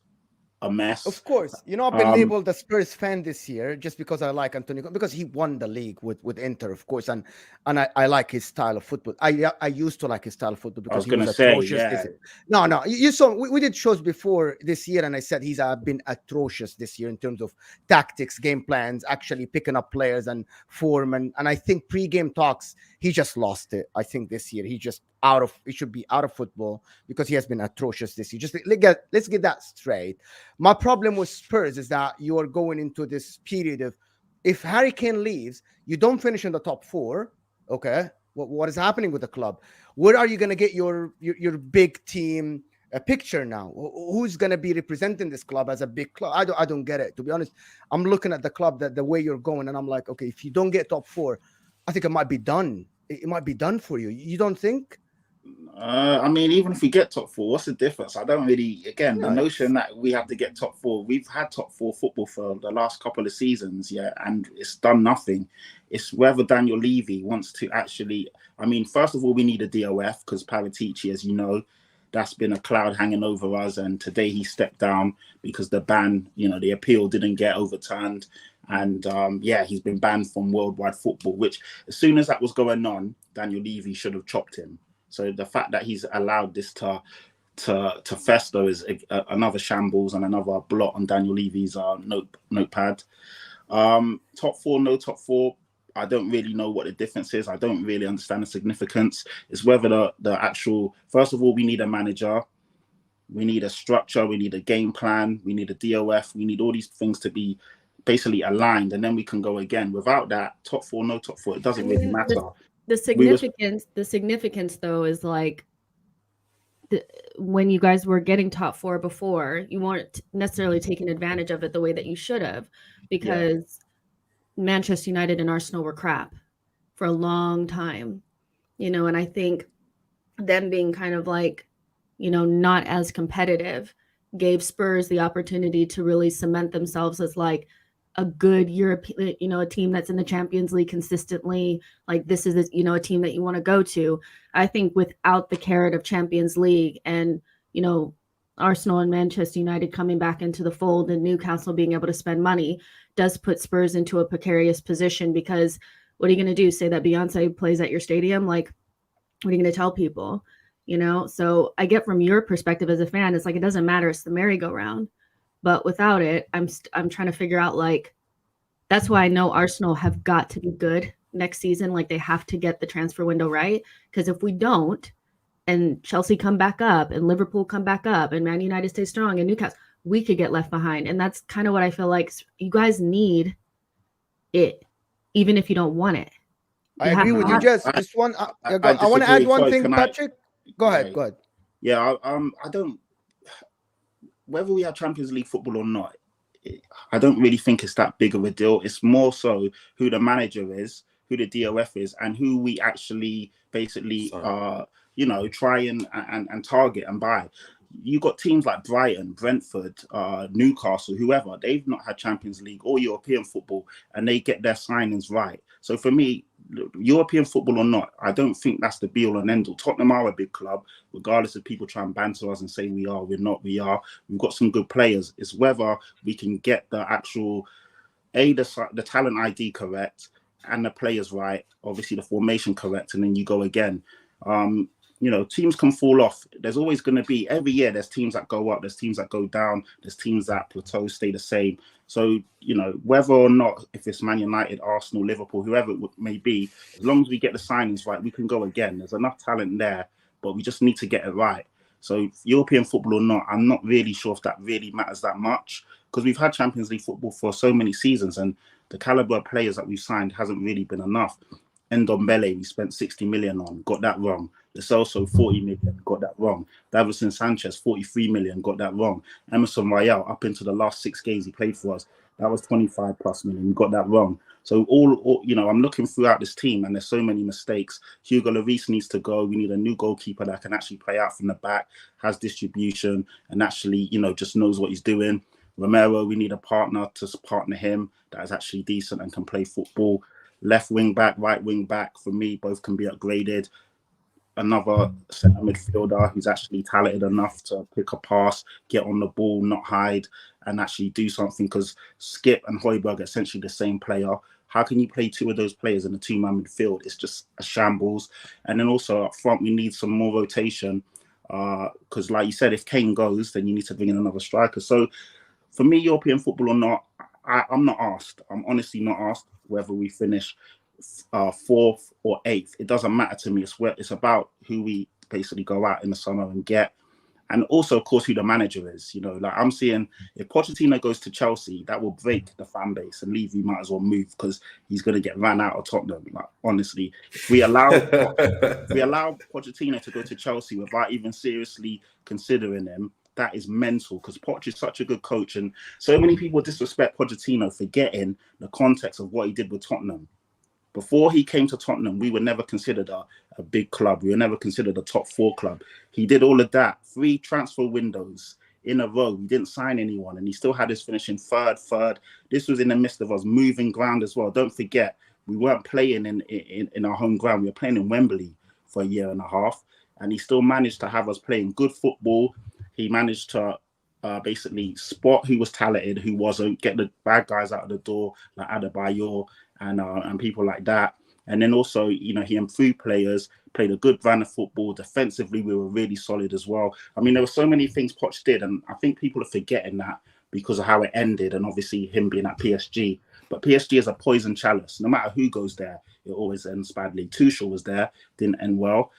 a mess. Of course. I've been labeled a Spurs fan this year just because I like Antonio, because he won the league with Inter, of course, and I like his style of football. I used to like his style of football because he was atrocious. No, you saw we did shows before this year, and I said he's been atrocious this year in terms of tactics, game plans, actually picking up players and form, and I think pre-game talks he just lost it. I think this year he just out of football because he has been atrocious this year. Just let's get that straight. My problem with Spurs is that you are going into this period of, if Harry Kane leaves, you don't finish in the top 4. Okay, what is happening with the club? Where are you going to get your big team picture now? Who's going to be representing this club as a big club? I don't get it, to be honest. I'm looking at the club, that the way you're going, and I'm like, okay, if you don't get top 4, I think it might be done. It might be done for you. You don't think? I mean, even if we get top 4, what's the difference? I don't really, again, the notion that we have to get top 4, we've had top 4 football for the last couple of seasons, and it's done nothing. It's whether Daniel Levy wants to actually, I mean, first of all, we need a DOF because Paratici, as you know, that's been a cloud hanging over us. And today he stepped down because the ban, the appeal didn't get overturned. And he's been banned from worldwide football, which as soon as that was going on, Daniel Levy should have chopped him. So the fact that he's allowed this to fester is another shambles and another blot on Daniel Levy's notepad. Top 4, no top 4. I don't really know what the difference is. I don't really understand the significance. It's whether the actual, first of all, we need a manager. We need a structure. We need a game plan. We need a DOF. We need all these things to be basically aligned, and then we can go again. Without that, top 4, no top 4, it doesn't really matter. The significance though is like when you guys were getting top 4 before, you weren't necessarily taking advantage of it the way that you should have, because Manchester United and Arsenal were crap for a long time, and I think them being kind of like, not as competitive gave Spurs the opportunity to really cement themselves as like a good European, a team that's in the Champions League consistently. Like this is, a team that you want to go to. I think without the carrot of Champions League and, Arsenal and Manchester United coming back into the fold and Newcastle being able to spend money does put Spurs into a precarious position, because what are you going to do? Say that Beyonce plays at your stadium? Like, what are you going to tell people? So I get from your perspective as a fan, it's like, it doesn't matter. It's the merry-go-round. But without it, I'm trying to figure out, like, that's why I know Arsenal have got to be good next season. Like, they have to get the transfer window right, because if we don't, and Chelsea come back up and Liverpool come back up and Man United stay strong and Newcastle, we could get left behind. And that's kind of what I feel like you guys need it, even if you don't want it. I agree with you, Jess. I want to add one thing, Patrick. Go ahead. Yeah, I don't. Whether we have Champions League football or not, I don't really think it's that big of a deal. It's more so who the manager is, who the DOF is, and who we actually basically try and target and buy. You got teams like Brighton, Brentford, Newcastle, whoever. They've not had Champions League or European football, and they get their signings right. So for me, European football or not, I don't think that's the be all and end all. Tottenham are a big club, regardless of people try and banter us and say we are, we're not, we are. We've got some good players. It's whether we can get the actual, the talent ID correct and the players right, obviously the formation correct, and then you go again. Teams can fall off. There's always going to be, every year, there's teams that go up, there's teams that go down, there's teams that plateau, stay the same. So, whether or not, if it's Man United, Arsenal, Liverpool, whoever it may be, as long as we get the signings right, we can go again. There's enough talent there, but we just need to get it right. So European football or not, I'm not really sure if that really matters that much, because we've had Champions League football for so many seasons, and the caliber of players that we've signed hasn't really been enough. Ndombele, we spent 60 million on, got that wrong. Lo Celso, 40 million, got that wrong. Davinson Sanchez, 43 million, got that wrong. Emerson Royale, up into the last 6 games he played for us, that was 25 plus million, we got that wrong. So I'm looking throughout this team, and there's so many mistakes. Hugo Lloris needs to go. We need a new goalkeeper that can actually play out from the back, has distribution, and actually, just knows what he's doing. Romero, we need a partner to partner him that is actually decent and can play football. Left wing back, right wing back, for me, both can be upgraded. Another centre midfielder who's actually talented enough to pick a pass, get on the ball, not hide, and actually do something, because Skip and Højbjerg are essentially the same player. How can you play 2 of those players in a 2-man midfield? It's just a shambles. And then also up front, we need some more rotation, because like you said, if Kane goes, then you need to bring in another striker. So for me, European football or not, I'm not asked. I'm honestly not asked whether we finish 4th or 8th. It doesn't matter to me. It's about who we basically go out in the summer and get. And also, of course, who the manager is. You know, like I'm seeing if Pochettino goes to Chelsea, that will break the fan base, and Levy might as well move because he's going to get ran out of Tottenham. Like, honestly, if we allow Pochettino to go to Chelsea without even seriously considering him, that is mental, because Poch is such a good coach, and so many people disrespect Pochettino, forgetting the context of what he did with Tottenham. Before he came to Tottenham, we were never considered a big club. We were never considered a top 4 club. He did all of that, 3 transfer windows in a row. We didn't sign anyone, and he still had us finishing third. This was in the midst of us moving ground as well. Don't forget, we weren't playing in our home ground. We were playing in Wembley for a year and a half, and he still managed to have us playing good football. He managed to basically spot who was talented, who wasn't, get the bad guys out of the door, like Adebayor and people like that. And then also, you know, he improved players, played a good brand of football. Defensively, we were really solid as well. I mean, there were so many things Poch did, and I think people are forgetting that because of how it ended, and obviously him being at PSG. But PSG is a poison chalice. No matter who goes there, it always ends badly. Tuchel was there, didn't end well.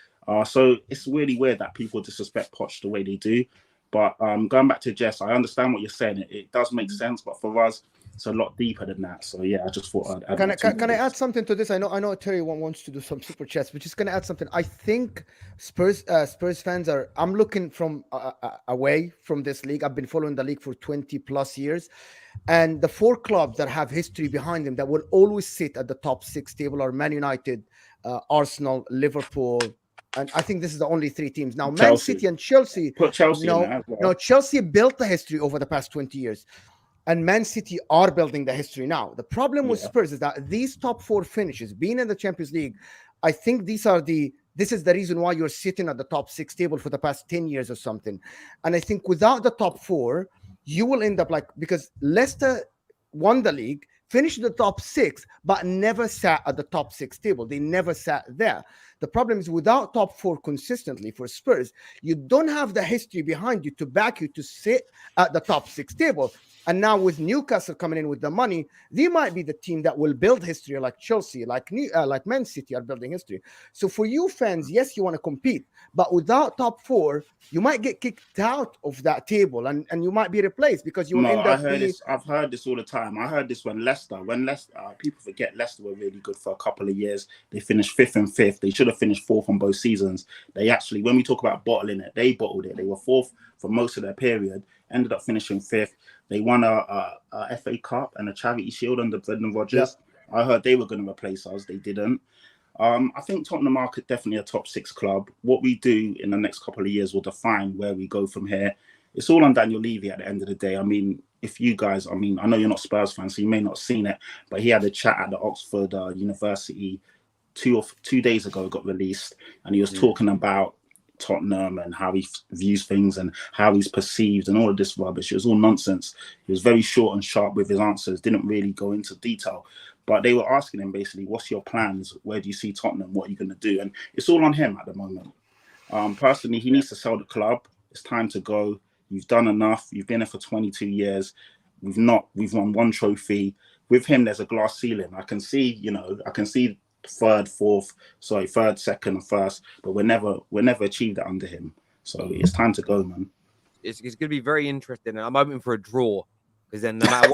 So it's really weird that people disrespect Poch the way they do. But going back to Jess, I understand what you're saying. It does make sense, but for us, it's a lot deeper than that. So yeah, I just thought I'd Can I add something to this? I know Terry wants to do some super chats, but just gonna add something. I think Spurs fans are. I'm looking from away from this league. I've been following the league for 20 plus years, and the 4 clubs that have history behind them that will always sit at the top 6 table are Man United, Arsenal, Liverpool. And I think this is the only 3 teams now. Man City and Chelsea. Put Chelsea in there as well. No, Chelsea built the history over the past 20 years. And Man City are building the history now. The problem with Spurs is that these top 4 finishes, being in the Champions League, I think this is the reason why you're sitting at the top 6 table for the past 10 years or something. And I think without the top 4, you will end up because Leicester won the league, finished the top 6, but never sat at the top 6 table. They never sat there. The problem is without top 4 consistently for Spurs, you don't have the history behind you to back you to sit at the top 6 table. And now with Newcastle coming in with the money, they might be the team that will build history, like Chelsea, like Man City are building history. So for you fans, yes, you want to compete, but without top 4, you might get kicked out of that table, and you might be replaced because you will end up. I've heard this all the time. I heard this when Leicester, people forget Leicester were really good for a couple of years. They finished 5th and 5th. They should have finished 4th on both seasons. They actually, when we talk about bottling it, they bottled it. They were 4th for most of their period, ended up finishing 5th. They won a FA Cup and a Charity Shield under Brendan Rodgers. I heard they were going to replace us. They didn't. I think Tottenham are definitely a top 6 club. What we do in the next couple of years will define where we go from here. It's all on Daniel Levy at the end of the day. I mean, if you guys, I know you're not Spurs fans, so you may not have seen it, but he had a chat at the Oxford University 2 days ago, got released, and he was talking about Tottenham and how he views things and how he's perceived and all of this rubbish. It was all nonsense. He was very short and sharp with his answers, didn't really go into detail. But they were asking him basically, what's your plans? Where do you see Tottenham? What are you going to do? And it's all on him at the moment. Personally, he needs to sell the club. It's time to go. You've done enough. You've been there for 22 years. We've won 1 trophy. With him, there's a glass ceiling. I can see 3rd, 2nd, and 1st, but we'll never achieved that under him. So it's time to go, man. It's going to be very interesting. I'm hoping for a draw, because then no matter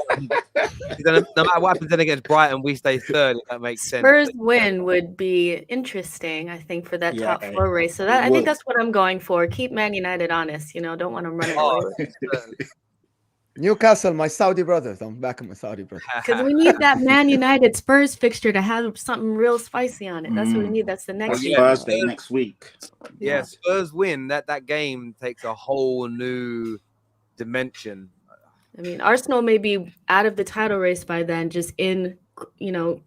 what happens then against Brighton, we stay 3rd. If that makes sense. Spurs win would be interesting, I think, for that top 4 race. So I think that's what I'm going for. Keep Man United honest. Don't want to run away. Newcastle, my Saudi brothers. I'm back on my Saudi brothers. Because we need that Man United Spurs fixture to have something real spicy on it. That's what we need. That's the next Thursday next week. Yeah, Spurs win. That game takes a whole new dimension. I mean, Arsenal may be out of the title race by then, just in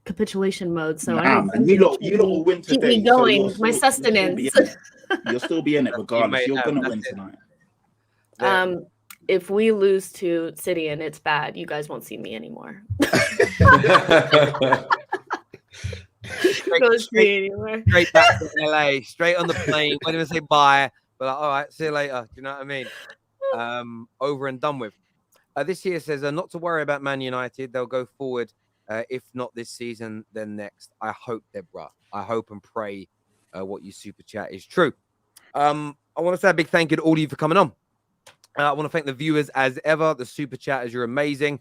capitulation mode. So you lot will win today. Keep me going. My sustenance. You'll still be in it regardless. You're gonna win tonight. If we lose to City and it's bad, you guys won't see me anymore. Straight back to LA, straight on the plane. Won't even say bye, but all right, see you later. Do you know what I mean? Over and done with. This here says not to worry about Man United. They'll go forward. If not this season, then next. I hope, Deborah. I hope and pray what you super chat is true. I want to say a big thank you to all of you for coming on. I want to thank the viewers as ever, the super chatters. You're amazing.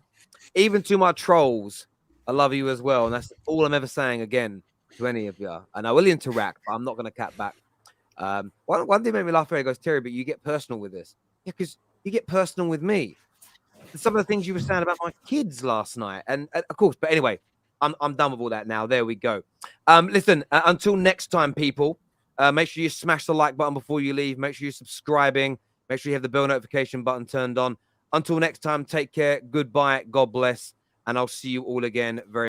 Even to my trolls, I love you as well. And that's all I'm ever saying again to any of you. And I will interact, but I'm not going to cap back. One thing made me laugh. He goes, Terry, but you get personal with this. Yeah, because you get personal with me. Some of the things you were saying about my kids last night, and of course, but anyway, I'm done with all that now. There we go. Listen, until next time, people, make sure you smash the like button before you leave. Make sure you're subscribing. Make sure you have the bell notification button turned on. Until next time, take care. Goodbye. God bless. And I'll see you all again very